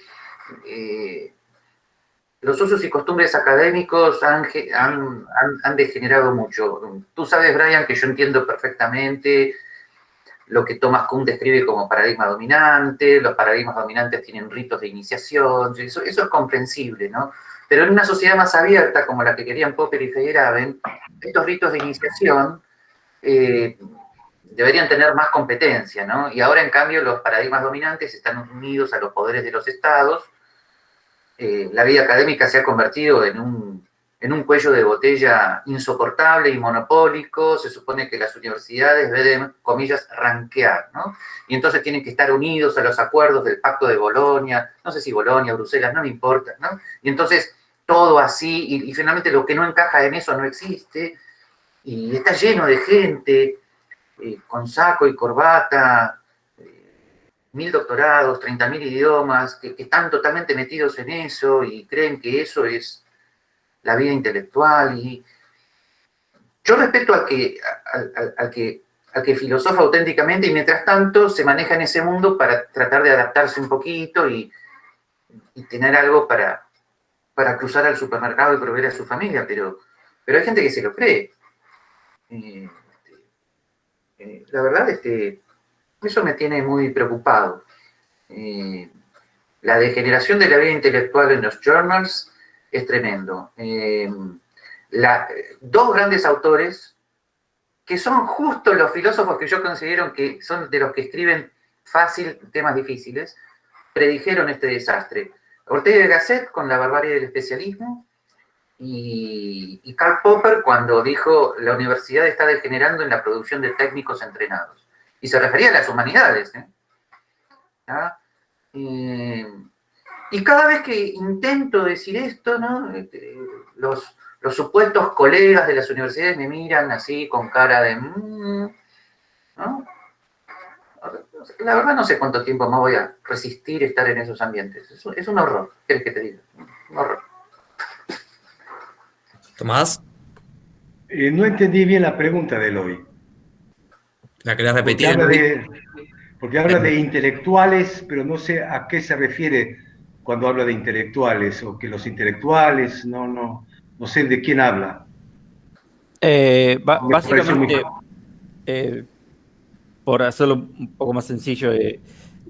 los usos y costumbres académicos han degenerado mucho. Tú sabes, Brian, que yo entiendo perfectamente lo que Thomas Kuhn describe como paradigma dominante. Los paradigmas dominantes tienen ritos de iniciación, eso es comprensible, ¿no? Pero en una sociedad más abierta, como la que querían Popper y Feyerabend, estos ritos de iniciación deberían tener más competencia, ¿no? Y ahora, en cambio, los paradigmas dominantes están unidos a los poderes de los estados. La vida académica se ha convertido en un cuello de botella insoportable y monopólico. Se supone que las universidades deben, comillas, ranquear, ¿no? Y entonces tienen que estar unidos a los acuerdos del Pacto de Bolonia, no sé si Bolonia, Bruselas, no me importa, ¿no? Y entonces todo así, y finalmente lo que no encaja en eso no existe, y está lleno de gente con saco y corbata, 1000 doctorados, 30.000 idiomas, que están totalmente metidos en eso y creen que eso es la vida intelectual. Y yo respeto al que filosofa auténticamente y mientras tanto se maneja en ese mundo para tratar de adaptarse un poquito y tener algo para cruzar al supermercado y proveer a su familia, pero hay gente que se lo cree. La verdad, eso me tiene muy preocupado. La degeneración de la vida intelectual en los journals es tremendo. 2 grandes autores, que son justo los filósofos que yo considero que son de los que escriben fácil temas difíciles, predijeron este desastre. Ortega y Gasset con La barbarie del especialismo, y Karl Popper cuando dijo la universidad está degenerando en la producción de técnicos entrenados. Y se refería a las humanidades. ¿Ah? Y cada vez que intento decir esto, ¿no? Los supuestos colegas de las universidades me miran así con cara de... ¿no? La verdad no sé cuánto tiempo más voy a resistir estar en esos ambientes. Es un horror, ¿qué querés que te diga? Un horror. Tomás, No entendí bien la pregunta de Eloy. ¿la querés repetir? Porque habla de intelectuales, pero no sé a qué se refiere cuando habla de intelectuales, o que los intelectuales, no sé de quién habla. Básicamente, por hacerlo un poco más sencillo,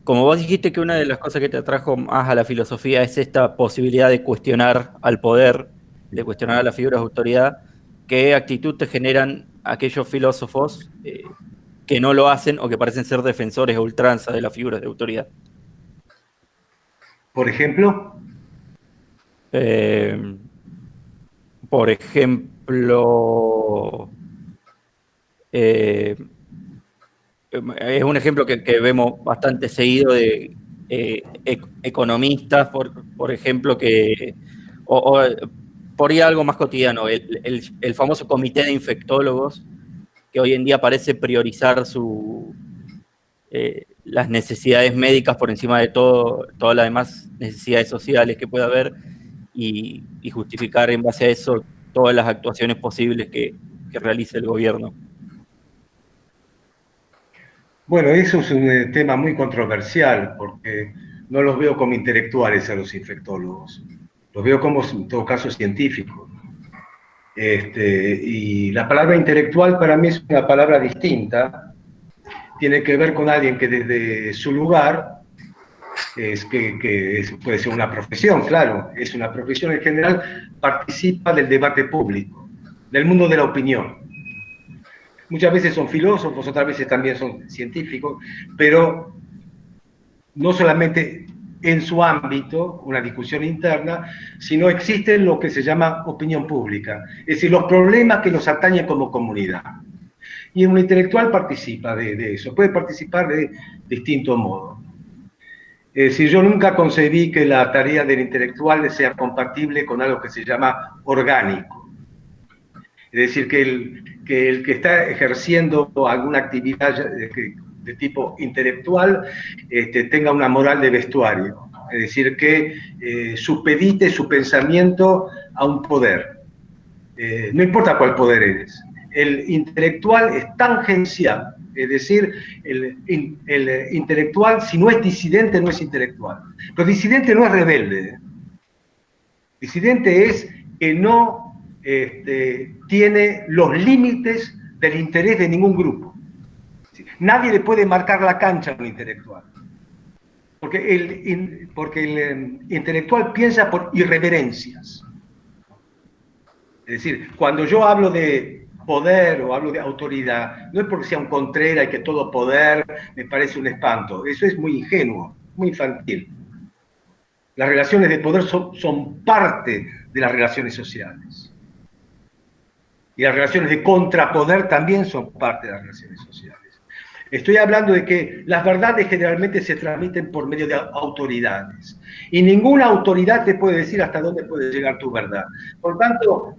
como vos dijiste que una de las cosas que te atrajo más a la filosofía es esta posibilidad de cuestionar al poder, de cuestionar a las figuras de autoridad, ¿qué actitud te generan aquellos filósofos que no lo hacen o que parecen ser defensores a ultranza de las figuras de autoridad? Por ejemplo, es un ejemplo que vemos bastante seguido de economistas, por ejemplo, o por ir a algo más cotidiano, el famoso comité de infectólogos, que hoy en día parece priorizar las necesidades médicas por encima de todas las demás necesidades sociales que pueda haber, y justificar en base a eso todas las actuaciones posibles que realice el gobierno. Bueno, eso es un tema muy controversial, porque no los veo como intelectuales a los infectólogos, los veo como, en todo caso, científicos. Y la palabra intelectual para mí es una palabra distinta, tiene que ver con alguien que desde su lugar, puede ser una profesión, claro, es una profesión en general, participa del debate público, del mundo de la opinión. Muchas veces son filósofos, otras veces también son científicos, pero no solamente en su ámbito, una discusión interna, sino existe lo que se llama opinión pública, es decir, los problemas que nos atañen como comunidad. Y un intelectual participa de eso, puede participar de distinto modo. Es decir, yo nunca concebí que la tarea del intelectual sea compatible con algo que se llama orgánico. Es decir, que el que está ejerciendo alguna actividad de tipo intelectual tenga una moral de vestuario. Es decir, que supedite su pensamiento a un poder. No importa cuál poder eres. El intelectual es tangencial. Es decir, el intelectual, si no es disidente, no es intelectual. Pero disidente no es rebelde. Disidente es que no tiene los límites del interés de ningún grupo. Nadie le puede marcar la cancha a un intelectual. Porque el intelectual piensa por irreverencias. Es decir, cuando yo hablo de poder o hablo de autoridad, no es porque sea un Contreras y que todo poder me parece un espanto. Eso es muy ingenuo, muy infantil. Las relaciones de poder son parte de las relaciones sociales. Y las relaciones de contrapoder también son parte de las relaciones sociales. Estoy hablando de que las verdades generalmente se transmiten por medio de autoridades. Y ninguna autoridad te puede decir hasta dónde puede llegar tu verdad. Por tanto,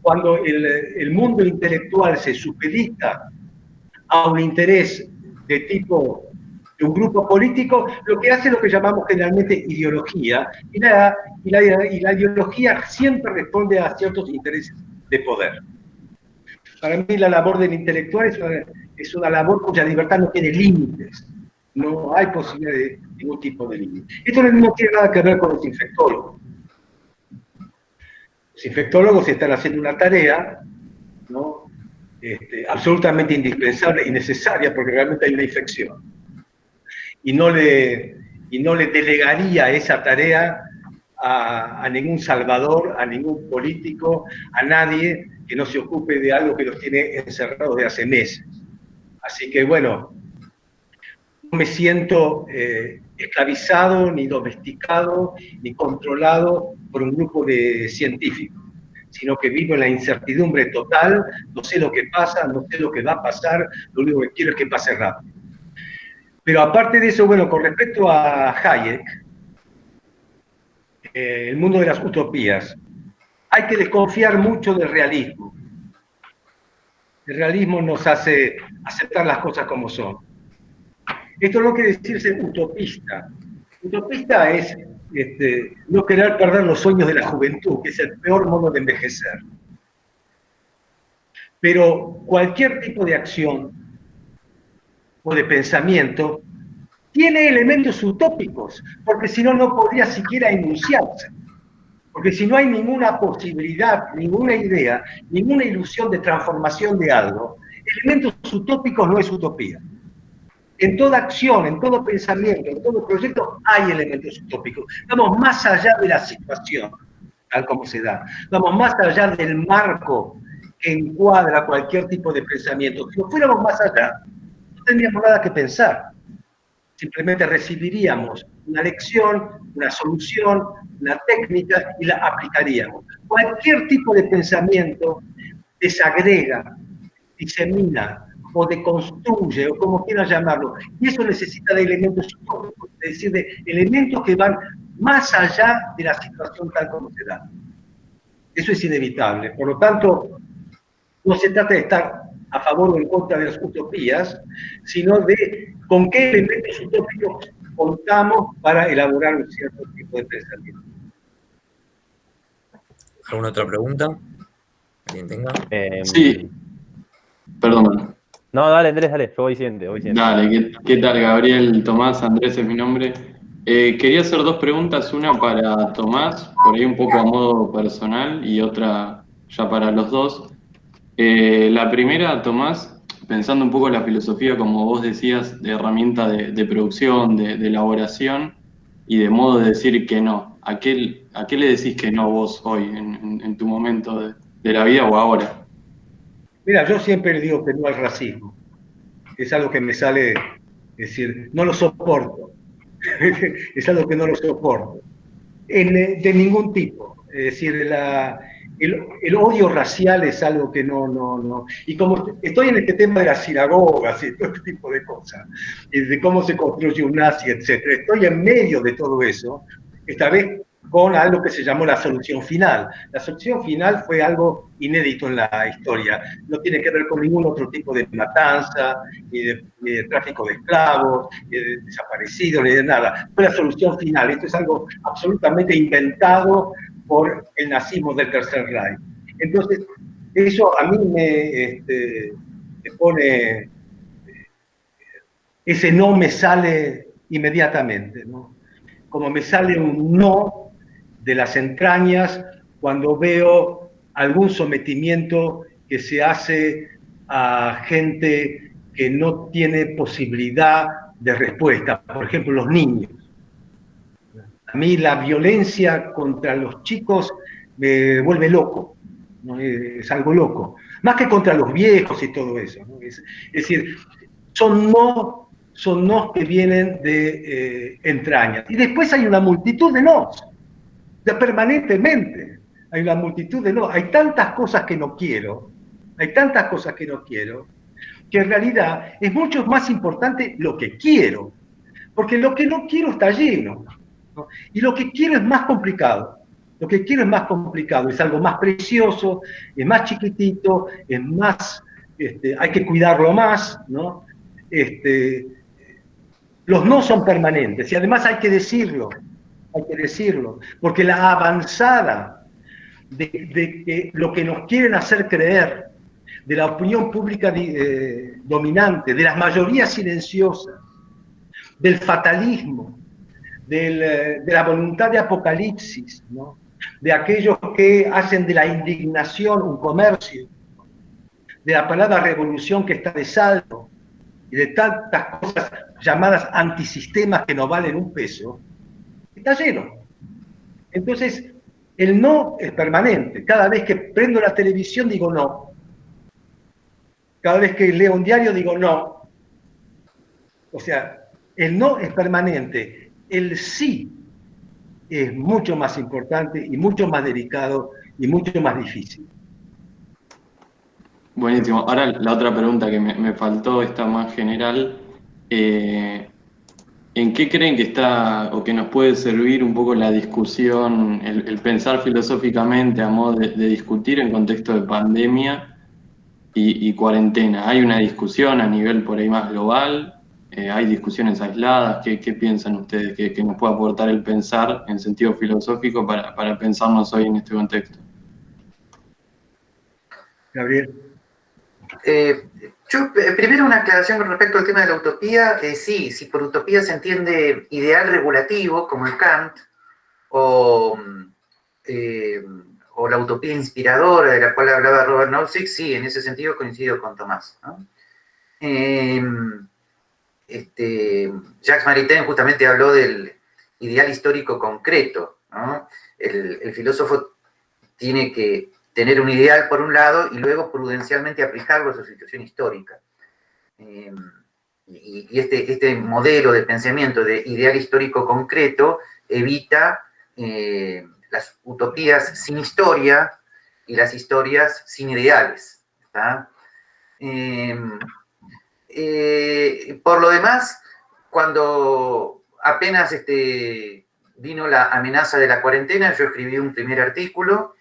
cuando el mundo intelectual se supedita a un interés de tipo de un grupo político, lo que hace es lo que llamamos generalmente ideología. Y la ideología siempre responde a ciertos intereses de poder. Para mí la labor del intelectual es una labor cuya libertad no tiene límites. No hay posibilidad de ningún tipo de límite. Esto no tiene nada que ver con los infectólogos. Los infectólogos están haciendo una tarea, ¿no? Absolutamente indispensable y necesaria, porque realmente hay una infección. Y no le delegaría esa tarea a ningún salvador, a ningún político, a nadie que no se ocupe de algo que los tiene encerrados de hace meses. Así que bueno, no me siento esclavizado, ni domesticado, ni controlado por un grupo de científicos, sino que vivo en la incertidumbre total, no sé lo que pasa, no sé lo que va a pasar, lo único que quiero es que pase rápido. Pero aparte de eso, bueno, con respecto a Hayek, el mundo de las utopías, hay que desconfiar mucho del realismo. El realismo nos hace aceptar las cosas como son. Esto no quiere decirse utopista. Utopista es no querer perder los sueños de la juventud, que es el peor modo de envejecer. Pero cualquier tipo de acción o de pensamiento tiene elementos utópicos, porque si no, no podría siquiera enunciarse. Porque si no hay ninguna posibilidad, ninguna idea, ninguna ilusión de transformación de algo, elementos utópicos no es utopía. En toda acción, en todo pensamiento, en todo proyecto hay elementos utópicos. Vamos más allá de la situación, tal como se da. Vamos más allá del marco que encuadra cualquier tipo de pensamiento. Si no fuéramos más allá, no tendríamos nada que pensar. Simplemente recibiríamos una lección, una solución, una técnica y la aplicaríamos. Cualquier tipo de pensamiento desagrega, disemina o deconstruye, o como quieran llamarlo, y eso necesita de elementos utópicos. es decir, de elementos que van más allá de la situación tal como se da. Eso es inevitable. Por lo tanto, no se trata de estar a favor o en contra de las utopías, sino de con qué elementos utópicos contamos para elaborar un cierto tipo de pensamiento. ¿Alguna otra pregunta? ¿Alguien tenga? Sí, perdón. No, dale, Andrés, dale, yo voy siguiente, Dale, ¿qué tal, Gabriel? Tomás, Andrés es mi nombre. Quería hacer dos preguntas, una para Tomás, por ahí un poco a modo personal, y otra ya para los dos. La primera, Tomás, pensando un poco en la filosofía, como vos decías, de herramienta de producción, de elaboración y de modo de decir que no. ¿A qué le decís que no vos hoy, en tu momento de la vida o ahora? Mira, yo siempre le digo que no al racismo. Es algo que me sale, es decir, no lo soporto. Es algo que no lo soporto. De ningún tipo. Es decir, el odio racial es algo que no. Y como estoy en este tema de las sinagogas y todo este tipo de cosas, y de cómo se construye un nazi, etcétera, estoy en medio de todo eso, esta vez con algo que se llamó la solución final. La solución final fue algo inédito en la historia. No tiene que ver con ningún otro tipo de matanza, ni de tráfico de esclavos, ni de desaparecidos, ni de nada. Fue la solución final. Esto es algo absolutamente inventado por el nazismo del Tercer Reich. Entonces, eso a mí me pone, ese no me sale inmediatamente, ¿no? Como me sale un no de las entrañas cuando veo algún sometimiento que se hace a gente que no tiene posibilidad de respuesta, por ejemplo, los niños. A mí la violencia contra los chicos me vuelve loco, ¿no? Es algo loco, más que contra los viejos y todo eso, ¿no? Es decir, son no que vienen de entrañas. Y después hay una multitud de nos, permanentemente. Hay una multitud de no. Hay tantas cosas que no quiero, que en realidad es mucho más importante lo que quiero, porque lo que no quiero está lleno, ¿no? Y lo que quiero es más complicado. Lo que quiero es más complicado, es algo más precioso, es más chiquitito, es más, hay que cuidarlo más, ¿no? Los no son permanentes y además hay que decirlo, porque la avanzada de que lo que nos quieren hacer creer, de la opinión pública dominante, de las mayorías silenciosas, del fatalismo, de la voluntad de apocalipsis, ¿no? De aquellos que hacen de la indignación un comercio, de la palabra revolución que está de saldo, y de tantas cosas llamadas antisistemas que no valen un peso, está lleno. Entonces, el no es permanente. Cada vez que prendo la televisión digo no. Cada vez que leo un diario digo no. O sea, el no es permanente. El sí es mucho más importante y mucho más delicado y mucho más difícil. Buenísimo. Ahora la otra pregunta que me faltó, esta más general. ¿En qué creen que está o que nos puede servir un poco la discusión, el pensar filosóficamente a modo de discutir en contexto de pandemia y cuarentena? ¿Hay una discusión a nivel por ahí más global? ¿Hay discusiones aisladas? ¿Qué piensan ustedes que nos puede aportar el pensar en sentido filosófico para pensarnos hoy en este contexto? Gabriel. Primero una aclaración con respecto al tema de la utopía. Sí, si por utopía se entiende ideal regulativo, como el Kant, o la utopía inspiradora de la cual hablaba Robert Nozick, sí, en ese sentido coincido con Tomás, ¿no? Jacques Maritain justamente habló del ideal histórico concreto, ¿no? El filósofo tiene que tener un ideal por un lado y luego prudencialmente aplicarlo a su situación histórica. Y este modelo de pensamiento de ideal histórico concreto evita las utopías sin historia y las historias sin ideales, ¿tá? Por lo demás, cuando apenas vino la amenaza de la cuarentena, yo escribí un primer artículo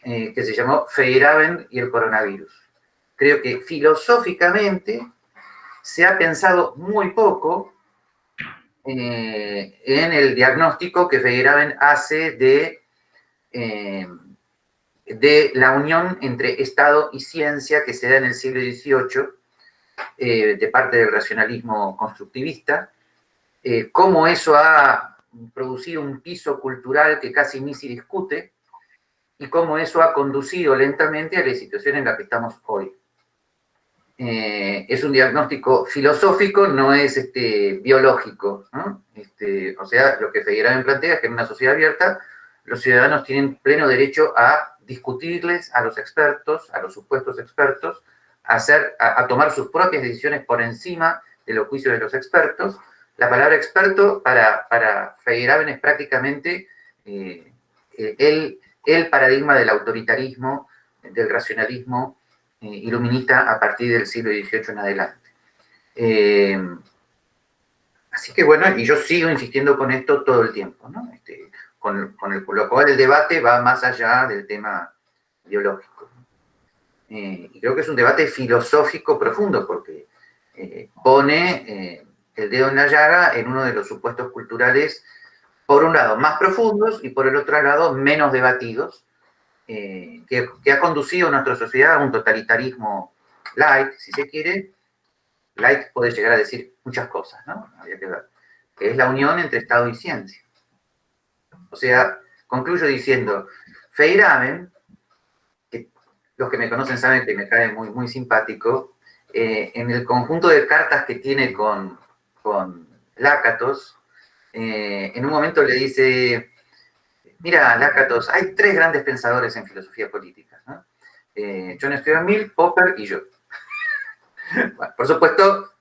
que se llamó Feyerabend y el coronavirus. Creo que filosóficamente se ha pensado muy poco en el diagnóstico que Feyerabend hace de la unión entre Estado y ciencia que se da en el siglo XVIII de parte del racionalismo constructivista, cómo eso ha producido un piso cultural que casi ni se discute y cómo eso ha conducido lentamente a la situación en la que estamos hoy. Es un diagnóstico filosófico, no es biológico, ¿no? O sea, lo que Feyerabend plantea es que en una sociedad abierta los ciudadanos tienen pleno derecho a discutirles a los expertos, a los supuestos expertos, a tomar sus propias decisiones por encima de los juicios de los expertos. La palabra experto para Feyerabend es prácticamente el paradigma del autoritarismo, del racionalismo iluminista a partir del siglo XVIII en adelante. Así que bueno, y yo sigo insistiendo con esto todo el tiempo, ¿no? Con lo cual el debate va más allá del tema biológico. Y creo que es un debate filosófico profundo, porque pone el dedo en la llaga en uno de los supuestos culturales, por un lado, más profundos y por el otro lado, menos debatidos, que ha conducido a nuestra sociedad a un totalitarismo light, si se quiere. Light puede llegar a decir muchas cosas, ¿no? Habría que ver. Que es la unión entre Estado y ciencia. O sea, concluyo diciendo, Feyerabend, que los que me conocen saben que me cae muy, muy simpático, en el conjunto de cartas que tiene con Lakatos, en un momento le dice: mira, Lakatos, hay 3 grandes pensadores en filosofía política, ¿no? John Stuart Mill, Popper y yo. Bueno, por supuesto,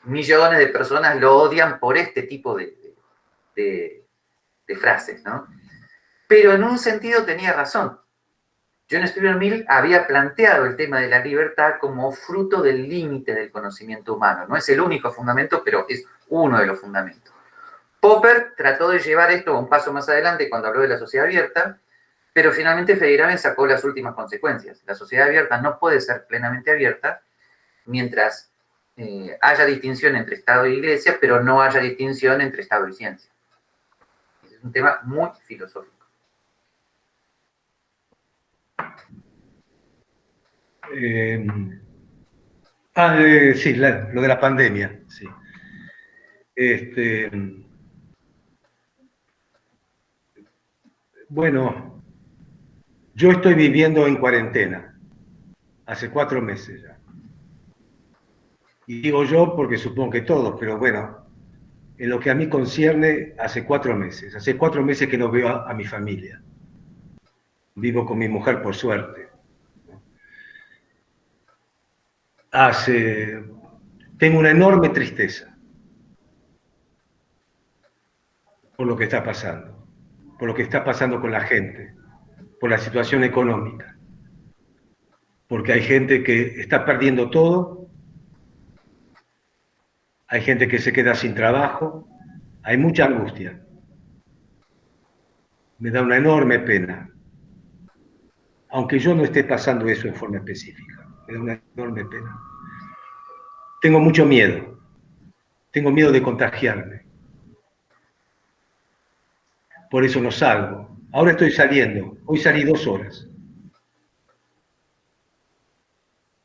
millones de personas lo odian por este tipo de frases, ¿no? Pero en un sentido tenía razón. John Stuart Mill había planteado el tema de la libertad como fruto del límite del conocimiento humano. No es el único fundamento, pero es uno de los fundamentos. Popper trató de llevar esto un paso más adelante cuando habló de la sociedad abierta, pero finalmente Feyerabend sacó las últimas consecuencias. La sociedad abierta no puede ser plenamente abierta mientras haya distinción entre Estado e Iglesia, pero no haya distinción entre Estado y ciencia. Es un tema muy filosófico. Sí, lo de la pandemia, sí. Bueno, yo estoy viviendo en cuarentena, hace 4 meses ya. Y digo yo porque supongo que todos, pero bueno, en lo que a mí concierne, hace 4 meses. Hace 4 meses que no veo a mi familia. Vivo con mi mujer por suerte. Tengo una enorme tristeza por lo que está pasando, por lo que está pasando con la gente, por la situación económica, porque hay gente que está perdiendo todo, hay gente que se queda sin trabajo, hay mucha angustia. Me da una enorme pena, aunque yo no esté pasando eso en forma específica, me da una enorme pena. Tengo mucho miedo, tengo miedo de contagiarme. Por eso no salgo. Ahora estoy saliendo, hoy salí 2 horas.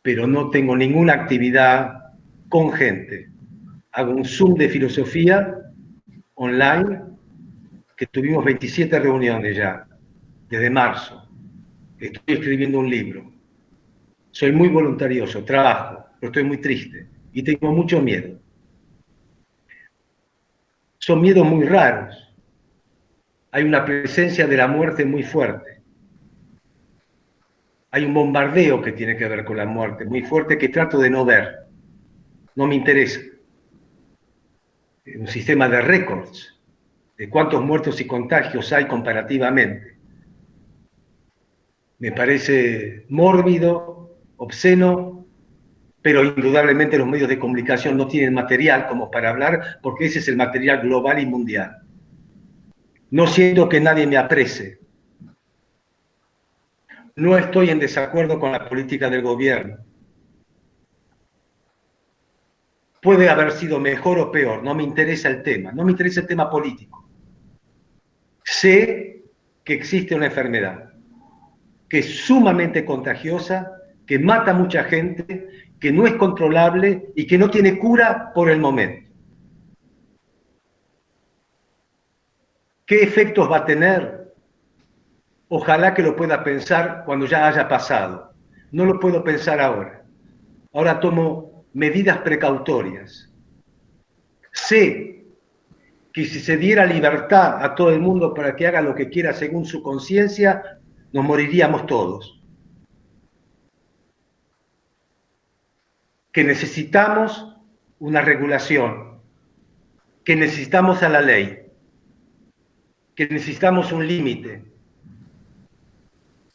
Pero no tengo ninguna actividad con gente. Hago un Zoom de filosofía online, que tuvimos 27 reuniones ya, desde marzo. Estoy escribiendo un libro. Soy muy voluntarioso, trabajo, pero estoy muy triste y tengo mucho miedo. Son miedos muy raros. Hay una presencia de la muerte muy fuerte. Hay un bombardeo que tiene que ver con la muerte muy fuerte que trato de no ver. No me interesa. Un sistema de récords de cuántos muertos y contagios hay comparativamente. Me parece mórbido, obsceno pero indudablemente los medios de comunicación no tienen material como para hablar, porque ese es el material global y mundial. No siento que nadie me aprecie. No estoy en desacuerdo con la política del gobierno. Puede haber sido mejor o peor, no me interesa el tema, no me interesa el tema político. Sé que existe una enfermedad, que es sumamente contagiosa, que mata a mucha gente, que no es controlable y que no tiene cura por el momento. ¿Qué efectos va a tener? Ojalá que lo pueda pensar cuando ya haya pasado. No lo puedo pensar ahora. Ahora tomo medidas precautorias. Sé que si se diera libertad a todo el mundo para que haga lo que quiera según su conciencia, nos moriríamos todos. Que necesitamos una regulación, que necesitamos a la ley, que necesitamos un límite.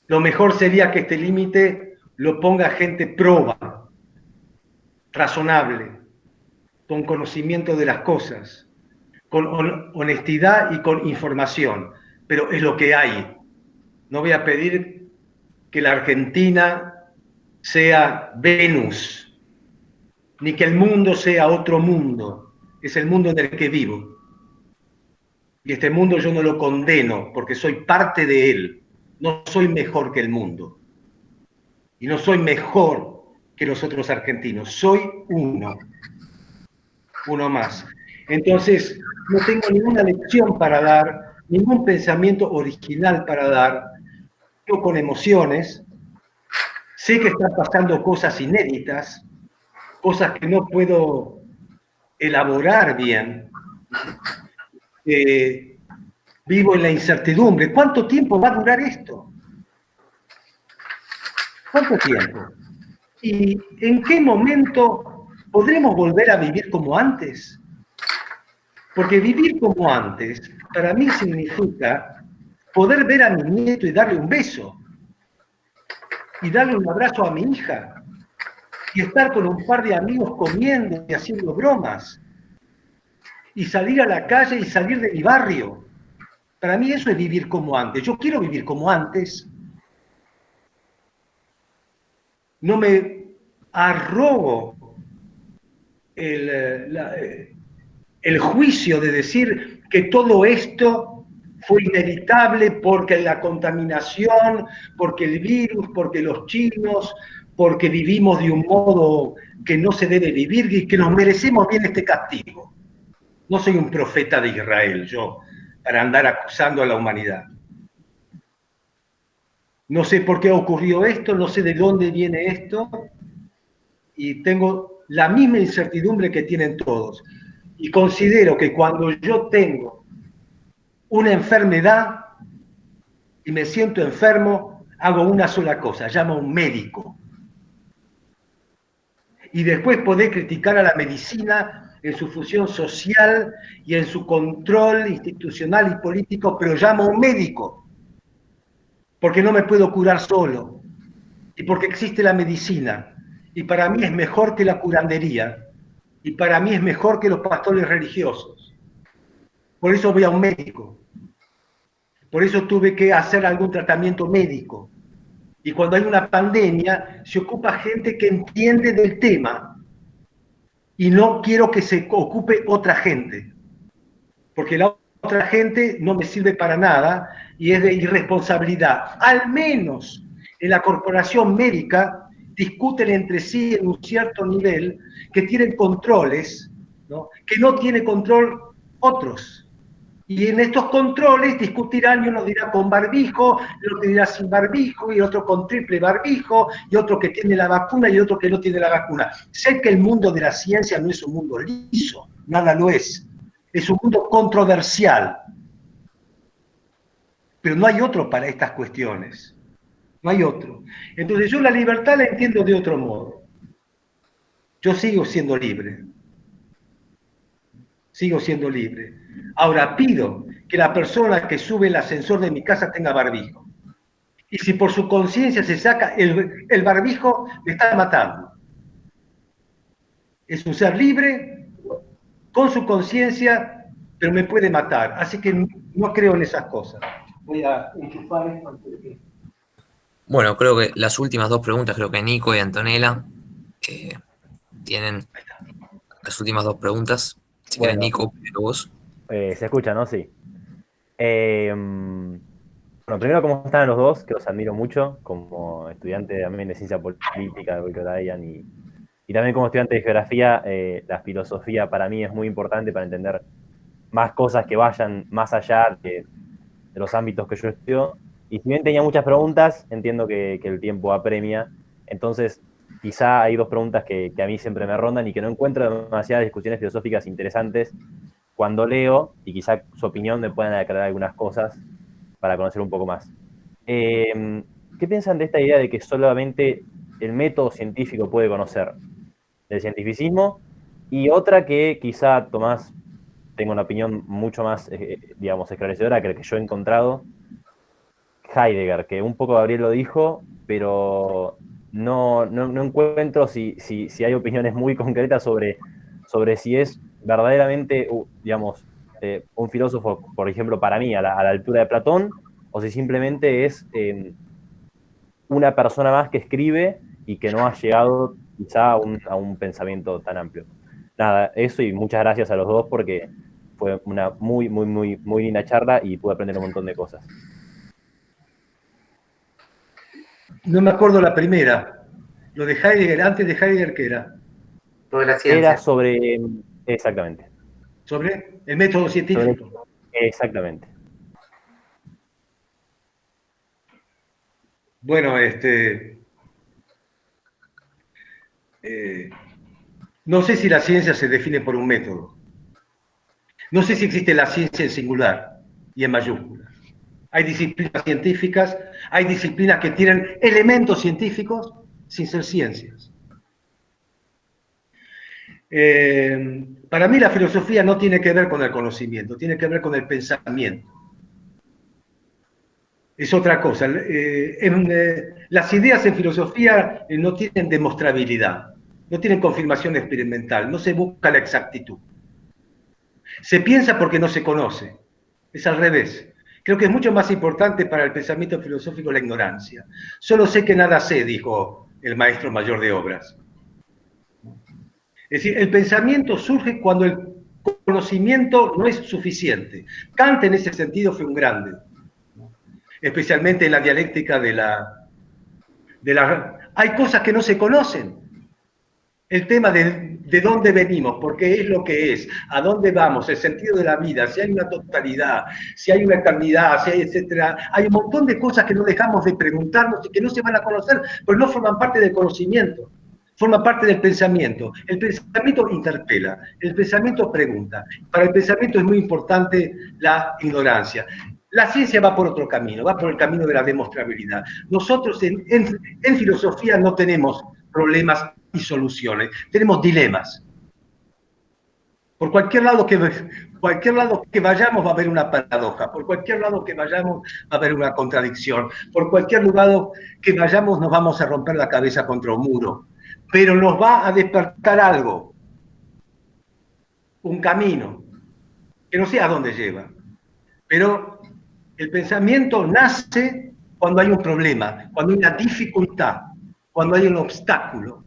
Lo mejor sería que este límite lo ponga gente proba, razonable, con conocimiento de las cosas, con honestidad y con información, pero es lo que hay. No voy a pedir que la Argentina sea Venus, ni que el mundo sea otro mundo, es el mundo en el que vivo. Y este mundo yo no lo condeno porque soy parte de él, no soy mejor que el mundo. Y no soy mejor que los otros argentinos, soy uno más. Entonces, no tengo ninguna lección para dar, ningún pensamiento original para dar, yo con emociones, sé que están pasando cosas inéditas, cosas que no puedo elaborar bien. Vivo en la incertidumbre. ¿Cuánto tiempo va a durar esto? ¿Cuánto tiempo? ¿Y en qué momento podremos volver a vivir como antes? Porque vivir como antes, para mí significa poder ver a mi nieto y darle un beso, y darle un abrazo a mi hija, y estar con un par de amigos comiendo y haciendo bromas, y salir a la calle y salir de mi barrio. Para mí eso es vivir como antes. Yo quiero vivir como antes. No me arrogo el juicio de decir que todo esto fue inevitable porque la contaminación, porque el virus, porque los chinos, porque vivimos de un modo que no se debe vivir y que nos merecemos bien este castigo. No soy un profeta de Israel, yo, para andar acusando a la humanidad. No sé por qué ocurrió esto, no sé de dónde viene esto, y tengo la misma incertidumbre que tienen todos. Y considero que cuando yo tengo una enfermedad y me siento enfermo, hago una sola cosa, llamo a un médico. Y después poder criticar a la medicina en su función social y en su control institucional y político, pero llamo a un médico, porque no me puedo curar solo, y porque existe la medicina, y para mí es mejor que la curandería, y para mí es mejor que los pastores religiosos. Por eso voy a un médico, por eso tuve que hacer algún tratamiento médico, y cuando hay una pandemia se ocupa gente que entiende del tema, y no quiero que se ocupe otra gente, porque la otra gente no me sirve para nada y es de irresponsabilidad. Al menos en la corporación médica discuten entre sí en un cierto nivel que tienen controles, ¿no?, que no tiene control otros. Y en estos controles discutirán, y uno dirá con barbijo, y otro dirá sin barbijo, y otro con triple barbijo, y otro que tiene la vacuna, y otro que no tiene la vacuna. Sé que el mundo de la ciencia no es un mundo liso, nada lo es. Es un mundo controversial. Pero no hay otro para estas cuestiones. No hay otro. Entonces yo la libertad la entiendo de otro modo. Yo sigo siendo libre. Sigo siendo libre. Ahora pido que la persona que sube el ascensor de mi casa tenga barbijo. Y si por su conciencia se saca el barbijo, me está matando. es un ser libre, con su conciencia, pero me puede matar. Así que no creo en esas cosas. Voy a enchufar esto antes de que... Bueno, creo que las últimas dos preguntas, creo que Nico y Antonella tienen las últimas dos preguntas. Si querés, Bueno, Nico, primero vos. se escucha, ¿no? Sí. Bueno, primero, ¿cómo están los dos? Que los admiro mucho como estudiante también de ciencia política de Wilker Dayan y también como estudiante de geografía, la filosofía para mí es muy importante para entender más cosas que vayan más allá de los ámbitos que yo estudio. Y si bien tenía muchas preguntas, entiendo que el tiempo apremia. Entonces, quizá hay dos preguntas que a mí siempre me rondan y que no encuentro demasiadas discusiones filosóficas interesantes cuando leo, y quizá su opinión me puedan aclarar algunas cosas para conocer un poco más. ¿Qué piensan de esta idea de que solamente el método científico puede conocer del cientificismo? Y otra que quizá Tomás tenga una opinión mucho más, digamos, esclarecedora que la que yo he encontrado, Heidegger, que un poco Gabriel lo dijo, pero no encuentro si hay opiniones muy concretas sobre si es verdaderamente, digamos, un filósofo, por ejemplo, para mí, a la altura de Platón, o si simplemente es una persona más que escribe y que no ha llegado quizá a un pensamiento tan amplio. Nada, eso y muchas gracias a los dos porque fue una muy, muy, muy, muy linda charla y pude aprender un montón de cosas. No me acuerdo la primera. Lo de Heidegger, antes de Heidegger, ¿qué era? Lo de la ciencia. Era sobre, exactamente, Sobre el método científico. exactamente. Bueno, no sé si la ciencia se define por un método. No sé si existe la ciencia en singular y en mayúsculas. Hay disciplinas científicas, hay disciplinas que tienen elementos científicos sin ser ciencias. Para mí la filosofía no tiene que ver con el conocimiento, tiene que ver con el pensamiento. Es otra cosa. Las ideas en filosofía no tienen demostrabilidad, no tienen confirmación experimental, no se busca la exactitud. Se piensa porque no se conoce. Es al revés. Creo que es mucho más importante para el pensamiento filosófico la ignorancia. Solo sé que nada sé, dijo el maestro mayor de obras. Es decir, el pensamiento surge cuando el conocimiento no es suficiente. Kant en ese sentido fue un grande, especialmente en la dialéctica de la... Hay cosas que no se conocen. El tema de dónde venimos, por qué es lo que es, a dónde vamos, el sentido de la vida, si hay una totalidad, si hay una eternidad, si hay etcétera. Hay un montón de cosas que no dejamos de preguntarnos y que no se van a conocer, pues no forman parte del conocimiento, forman parte del pensamiento. El pensamiento interpela, el pensamiento pregunta. Para el pensamiento es muy importante la ignorancia. La ciencia va por otro camino, va por el camino de la demostrabilidad. Nosotros en filosofía no tenemos problemas y soluciones, tenemos dilemas. Por cualquier lado que vayamos va a haber una paradoja, por cualquier lado que vayamos va a haber una contradicción, por cualquier lugar que vayamos nos vamos a romper la cabeza contra un muro, pero nos va a despertar algo, un camino, que no sé a dónde lleva, pero el pensamiento nace cuando hay un problema, cuando hay una dificultad, cuando hay un obstáculo.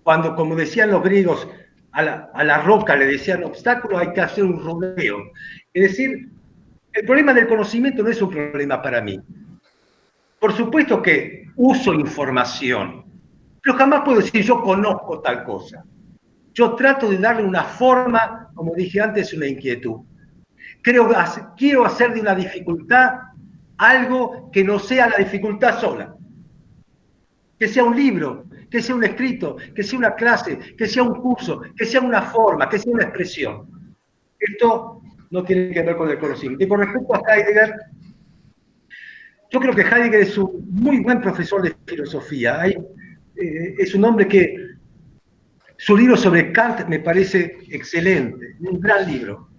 Cuando, como decían los griegos, a la roca le decían obstáculo, hay que hacer un rodeo. Es decir, el problema del conocimiento no es un problema para mí. Por supuesto que uso información, pero jamás puedo decir yo conozco tal cosa. Yo trato de darle una forma, como dije antes, una inquietud. Quiero hacer de una dificultad algo que no sea la dificultad sola. Que sea un libro, que sea un escrito, que sea una clase, que sea un curso, que sea una forma, que sea una expresión. Esto no tiene que ver con el conocimiento. Y con respecto a Heidegger, yo creo que Heidegger es un muy buen profesor de filosofía. Es un hombre que su libro sobre Kant me parece excelente, un gran libro.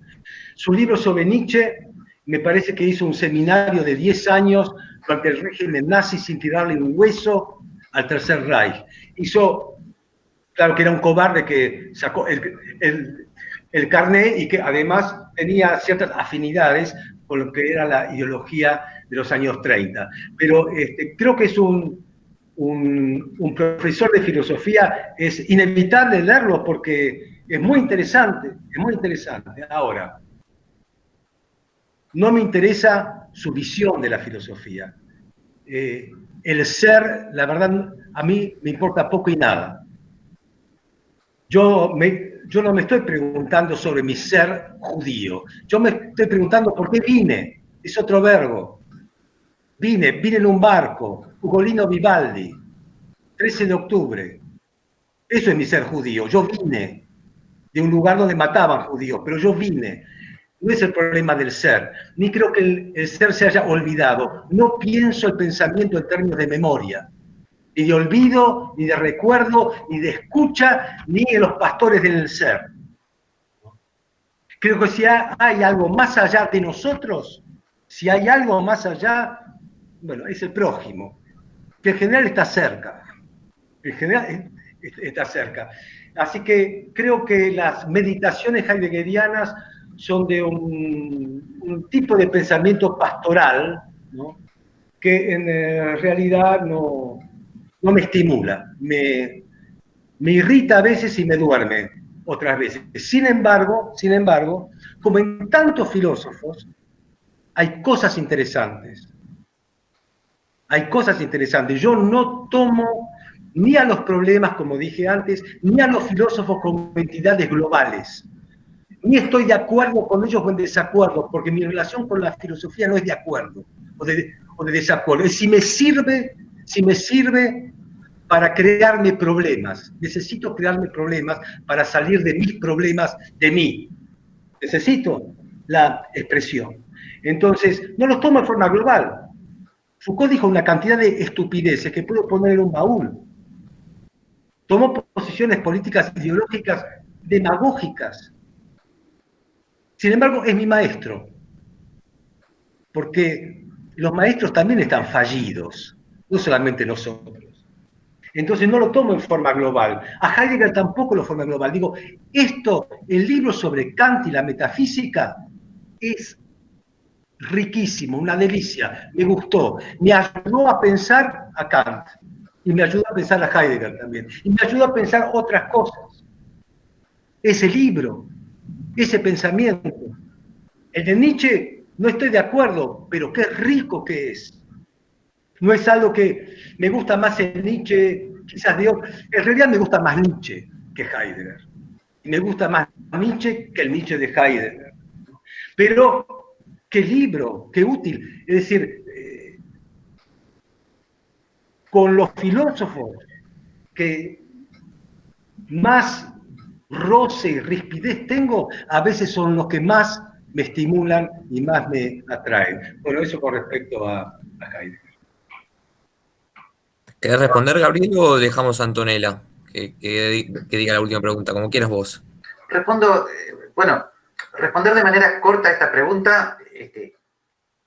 Su libro sobre Nietzsche me parece que hizo un seminario de 10 años durante el régimen nazi sin tirarle un hueso al Tercer Reich. Hizo Claro que era un cobarde que sacó el carnet y que además tenía ciertas afinidades con lo que era la ideología de los años 30. Pero creo que es un profesor de filosofía, es inevitable leerlo porque es muy interesante, es muy interesante. Ahora, no me interesa su visión de la filosofía. El ser, la verdad, a mí me importa poco y nada. Yo no me estoy preguntando sobre mi ser judío. Yo me estoy preguntando por qué vine. Es otro verbo. Vine en un barco. Ugolino Vivaldi. 13 de octubre. Eso es mi ser judío. Yo vine de un lugar donde mataban judíos, pero yo vine. No es el problema del ser. Ni creo que el ser se haya olvidado. No pienso el pensamiento en términos de memoria. Ni de olvido, ni de recuerdo, ni de escucha, ni de los pastores del ser. Creo que si hay algo más allá de nosotros, si hay algo más allá, bueno, es el prójimo, que en general está cerca. En general está cerca. Así que creo que las meditaciones heideggerianas son de un tipo de pensamiento pastoral, ¿no? Que en realidad no me estimula, me irrita a veces y me duerme otras veces. Sin embargo, como en tantos filósofos, hay cosas interesantes. Hay cosas interesantes. Yo no tomo ni a los problemas, como dije antes, ni a los filósofos como entidades globales. Ni estoy de acuerdo con ellos o en desacuerdo, porque mi relación con la filosofía no es de acuerdo o de desacuerdo. Es si me sirve para crearme problemas. Necesito crearme problemas para salir de mis problemas, de mí. Necesito la expresión. Entonces, no los tomo en forma global. Foucault dijo una cantidad de estupideces que puedo poner en un baúl. Tomó posiciones políticas ideológicas demagógicas. Sin embargo, es mi maestro. Porque los maestros también están fallidos, no solamente nosotros. Entonces no lo tomo en forma global. A Heidegger tampoco lo forma global. Digo, el libro sobre Kant y la metafísica es riquísimo, una delicia, me gustó. Me ayudó a pensar a Kant y me ayudó a pensar a Heidegger también. Y me ayudó a pensar otras cosas. Ese libro, ese pensamiento. El de Nietzsche no estoy de acuerdo, pero qué rico que es. No es algo que me gusta más en Nietzsche, quizás en realidad me gusta más Nietzsche que Heidegger. Y me gusta más Nietzsche que el Nietzsche de Heidegger. Pero qué libro, qué útil. Es decir, con los filósofos que más roce y rispidez tengo, a veces son los que más me estimulan y más me atraen. Bueno, eso con respecto a Heidegger. ¿Querés responder, Gabriel, o dejamos a Antonella que diga la última pregunta, como quieras vos? Respondo, responder de manera corta a esta pregunta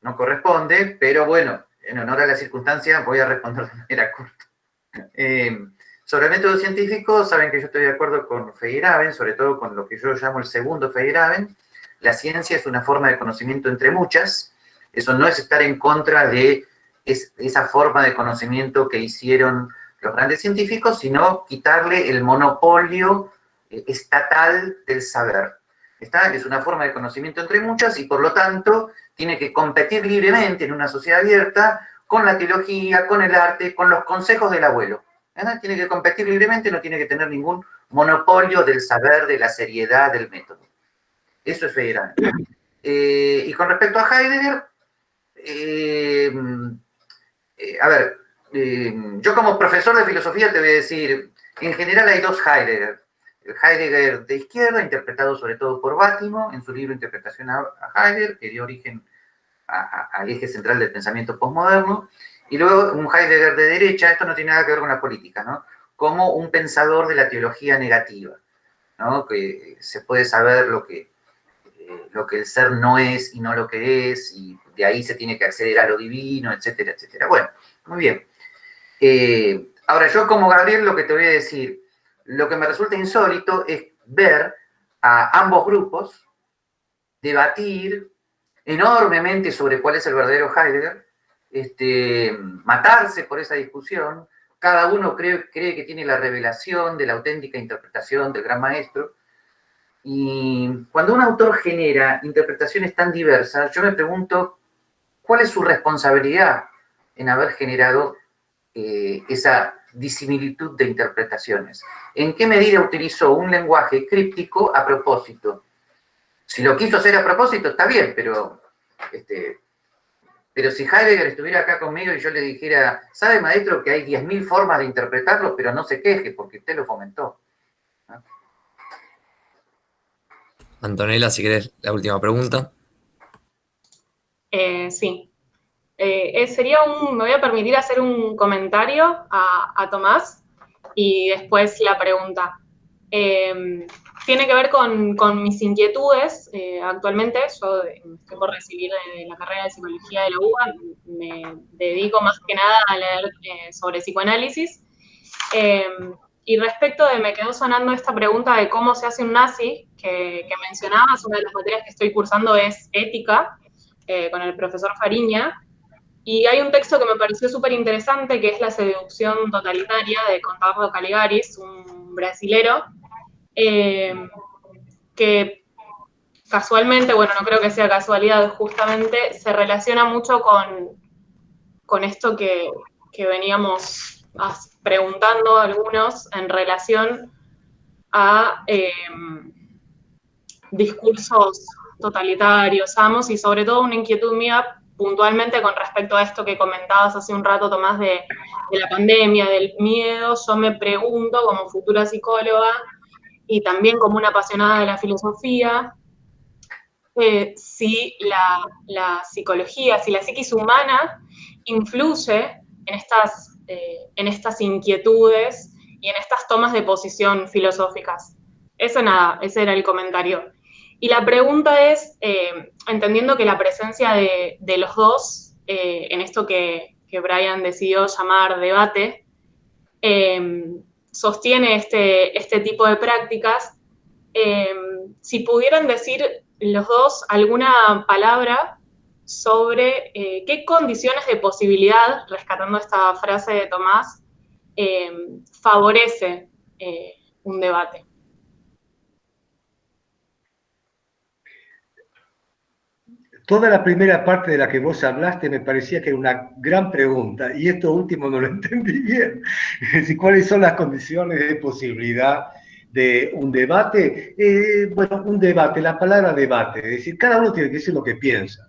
no corresponde, pero bueno, en honor a la circunstancia voy a responder de manera corta. Sobre el método científico, saben que yo estoy de acuerdo con Feyerabend, sobre todo con lo que yo llamo el segundo Feyerabend. La ciencia es una forma de conocimiento entre muchas. Eso no es estar en contra de esa forma de conocimiento que hicieron los grandes científicos, sino quitarle el monopolio estatal del saber. Es una forma de conocimiento entre muchas y por lo tanto tiene que competir libremente en una sociedad abierta con la teología, con el arte, con los consejos del abuelo. Tiene que competir libremente, no tiene que tener ningún monopolio del saber, de la seriedad, del método. Eso es Feyerabend. Y con respecto a Heidegger, yo como profesor de filosofía te voy a decir, en general hay dos Heidegger. El Heidegger de izquierda, interpretado sobre todo por Bátimo, en su libro Interpretación a Heidegger, que dio origen al eje central del pensamiento posmoderno, y luego un Heidegger de derecha, esto no tiene nada que ver con la política, ¿no? Como un pensador de la teología negativa, ¿no? Que se puede saber lo que el ser no es y no lo que es, y de ahí se tiene que acceder a lo divino, etcétera, etcétera. Bueno, muy bien. Ahora, yo como Gabriel lo que te voy a decir, lo que me resulta insólito es ver a ambos grupos debatir enormemente sobre cuál es el verdadero Heidegger, matarse por esa discusión. Cada uno cree que tiene la revelación de la auténtica interpretación del gran maestro. Y cuando un autor genera interpretaciones tan diversas, yo me pregunto cuál es su responsabilidad en haber generado esa disimilitud de interpretaciones. ¿En qué medida utilizó un lenguaje críptico a propósito? Si lo quiso hacer a propósito, está bien, pero si Heidegger estuviera acá conmigo y yo le dijera, ¿sabe, maestro, que hay 10.000 formas de interpretarlo, pero no se queje porque usted lo fomentó? ¿No? Antonella, si querés, la última pregunta. Sí. Me voy a permitir hacer un comentario a Tomás y después la pregunta. Tiene que ver con mis inquietudes. Actualmente yo estoy por recibir la carrera de psicología de la UBA, me dedico más que nada a leer sobre psicoanálisis. Y respecto me quedó sonando esta pregunta de cómo se hace un nazi, que mencionabas, una de las materias que estoy cursando es ética, con el profesor Fariña. Y hay un texto que me pareció súper interesante, que es La seducción totalitaria, de Conrado Caligaris, un brasilero, que casualmente, bueno, no creo que sea casualidad, justamente se relaciona mucho con esto que veníamos preguntando algunos en relación a discursos totalitarios, amos, y sobre todo una inquietud mía puntualmente con respecto a esto que comentabas hace un rato, Tomás, de la pandemia, del miedo. Yo me pregunto, como futura psicóloga y también como una apasionada de la filosofía, si la psicología, si la psiquis humana influye en estas inquietudes y en estas tomas de posición filosóficas. Ese era el comentario. Y la pregunta es, entendiendo que la presencia de los dos, en esto que Brian decidió llamar debate, sostiene este tipo de prácticas, si pudieran decir los dos alguna palabra sobre qué condiciones de posibilidad, rescatando esta frase de Tomás, favorece un debate. Toda la primera parte de la que vos hablaste me parecía que era una gran pregunta, y esto último no lo entendí bien. Es decir, ¿cuáles son las condiciones de posibilidad de un debate? Bueno, un debate, la palabra debate, es decir, cada uno tiene que decir lo que piensa.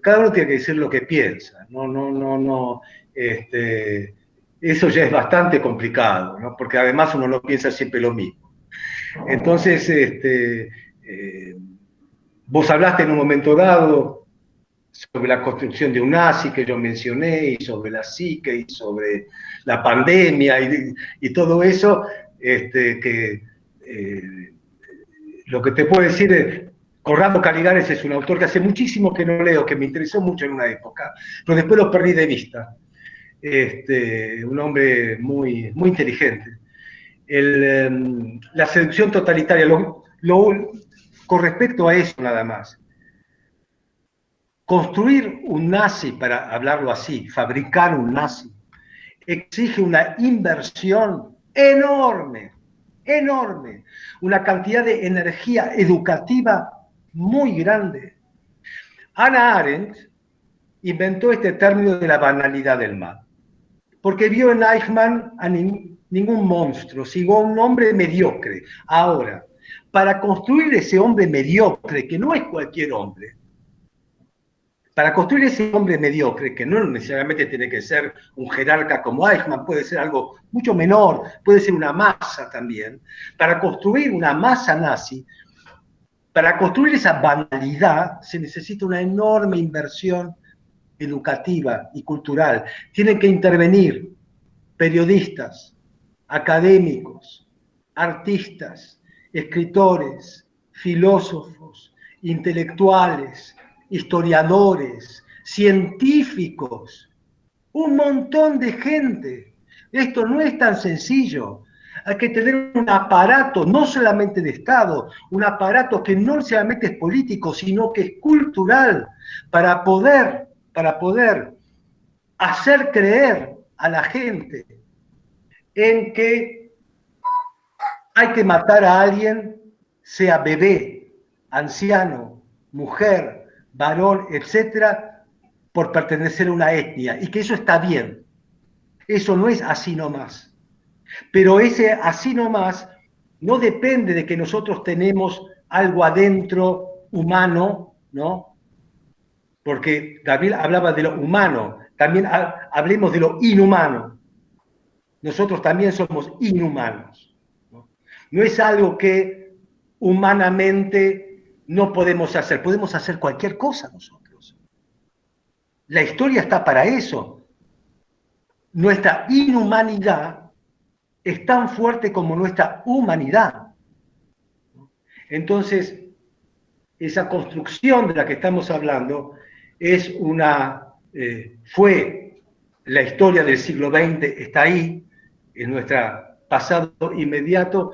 Cada uno tiene que decir lo que piensa. No. Eso ya es bastante complicado, ¿no? Porque además uno no piensa siempre lo mismo. Entonces, vos hablaste en un momento dado sobre la construcción de un nazi que yo mencioné, y sobre la psique, y sobre la pandemia, y todo eso, lo que te puedo decir es, Conrado Caligaris es un autor que hace muchísimo que no leo, que me interesó mucho en una época, pero después lo perdí de vista. Un hombre muy, muy inteligente. La seducción totalitaria, con respecto a eso nada más, construir un nazi, para hablarlo así, fabricar un nazi, exige una inversión enorme, enorme, una cantidad de energía educativa muy grande. Hannah Arendt inventó este término de la banalidad del mal, porque vio en Eichmann a ningún monstruo, sino a un hombre mediocre. Ahora, para construir ese hombre mediocre, que no es cualquier hombre, para construir ese hombre mediocre, que no necesariamente tiene que ser un jerarca como Eichmann, puede ser algo mucho menor, puede ser una masa también, para construir una masa nazi, para construir esa banalidad, se necesita una enorme inversión educativa y cultural. Tienen que intervenir periodistas, académicos, artistas, escritores, filósofos, intelectuales, historiadores, científicos, un montón de gente Esto no es tan sencillo. Hay que tener un aparato, no solamente de Estado, un aparato que no solamente es político, sino que es cultural, para poder hacer creer a la gente en que hay que matar a alguien, sea bebé, anciano, mujer, varón, etcétera, por pertenecer a una etnia, y que eso está bien. Eso no es así nomás. Pero ese así nomás no depende de que nosotros tenemos algo adentro humano, ¿no? Porque Gabriel hablaba de lo humano, también hablemos de lo inhumano. Nosotros también somos inhumanos. No es algo que humanamente no podemos hacer. Podemos hacer cualquier cosa nosotros. La historia está para eso. Nuestra inhumanidad es tan fuerte como nuestra humanidad. Entonces, esa construcción de la que estamos hablando es fue la historia del siglo XX, está ahí, en nuestro pasado inmediato.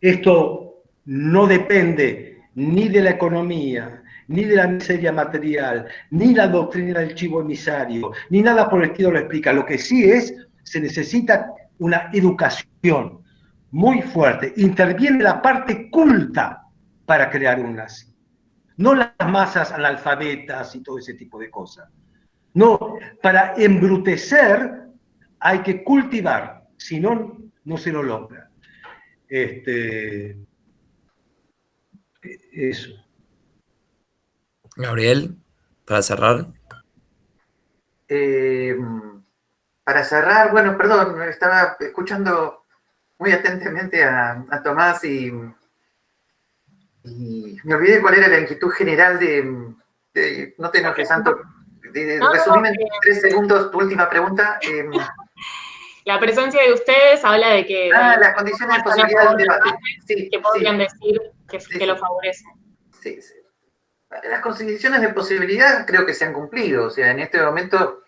Esto no depende ni de la economía, ni de la miseria material, ni la doctrina del chivo emisario, ni nada por el estilo lo explica. Lo que sí se necesita una educación muy fuerte. Interviene la parte culta para crear un nazi. No las masas analfabetas y todo ese tipo de cosas. No, para embrutecer hay que cultivar, si no, no se lo logra. Eso. Gabriel, para cerrar. Para cerrar, bueno, perdón, estaba escuchando muy atentamente a Tomás y me olvidé cuál era la inquietud general no te enojes, Santo, resumime en 3 segundos tu última pregunta. La presencia de ustedes habla de que... las condiciones de posibilidad de un debate. Sí, que podrían decir que lo sí. favorecen. Sí. Las condiciones de posibilidad creo que se han cumplido. O sea, en este momento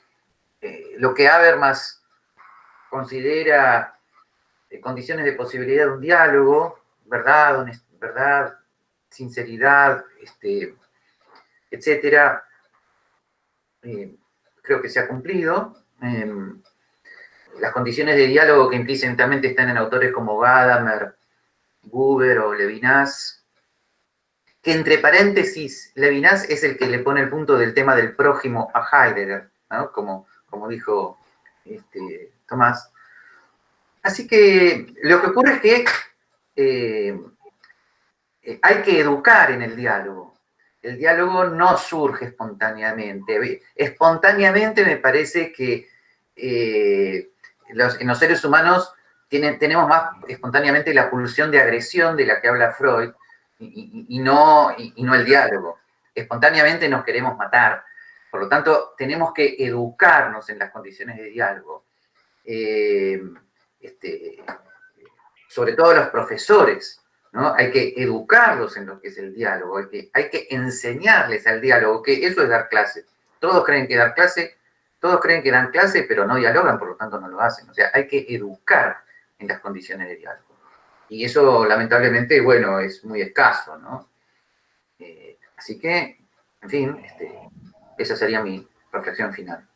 lo que Habermas considera condiciones de posibilidad de un diálogo, verdad, sinceridad, etcétera, creo que se ha cumplido. Las condiciones de diálogo que implícitamente están en autores como Gadamer, Buber o Levinas, que entre paréntesis, Levinas es el que le pone el punto del tema del prójimo a Heidegger, ¿no? Como dijo Tomás. Así que lo que ocurre es que hay que educar en el diálogo. El diálogo no surge espontáneamente. Espontáneamente me parece que en los seres humanos tenemos más espontáneamente la pulsión de agresión de la que habla Freud y no el diálogo. Espontáneamente nos queremos matar. Por lo tanto, tenemos que educarnos en las condiciones de diálogo. Sobre todo los profesores, ¿no? Hay que educarlos en lo que es el diálogo, hay que enseñarles al diálogo, que eso es dar clase. Todos creen que dan clase, pero no dialogan, por lo tanto no lo hacen. O sea, hay que educar en las condiciones de diálogo. Y eso, lamentablemente, bueno, es muy escaso, ¿no? Así que, en fin, esa sería mi reflexión final.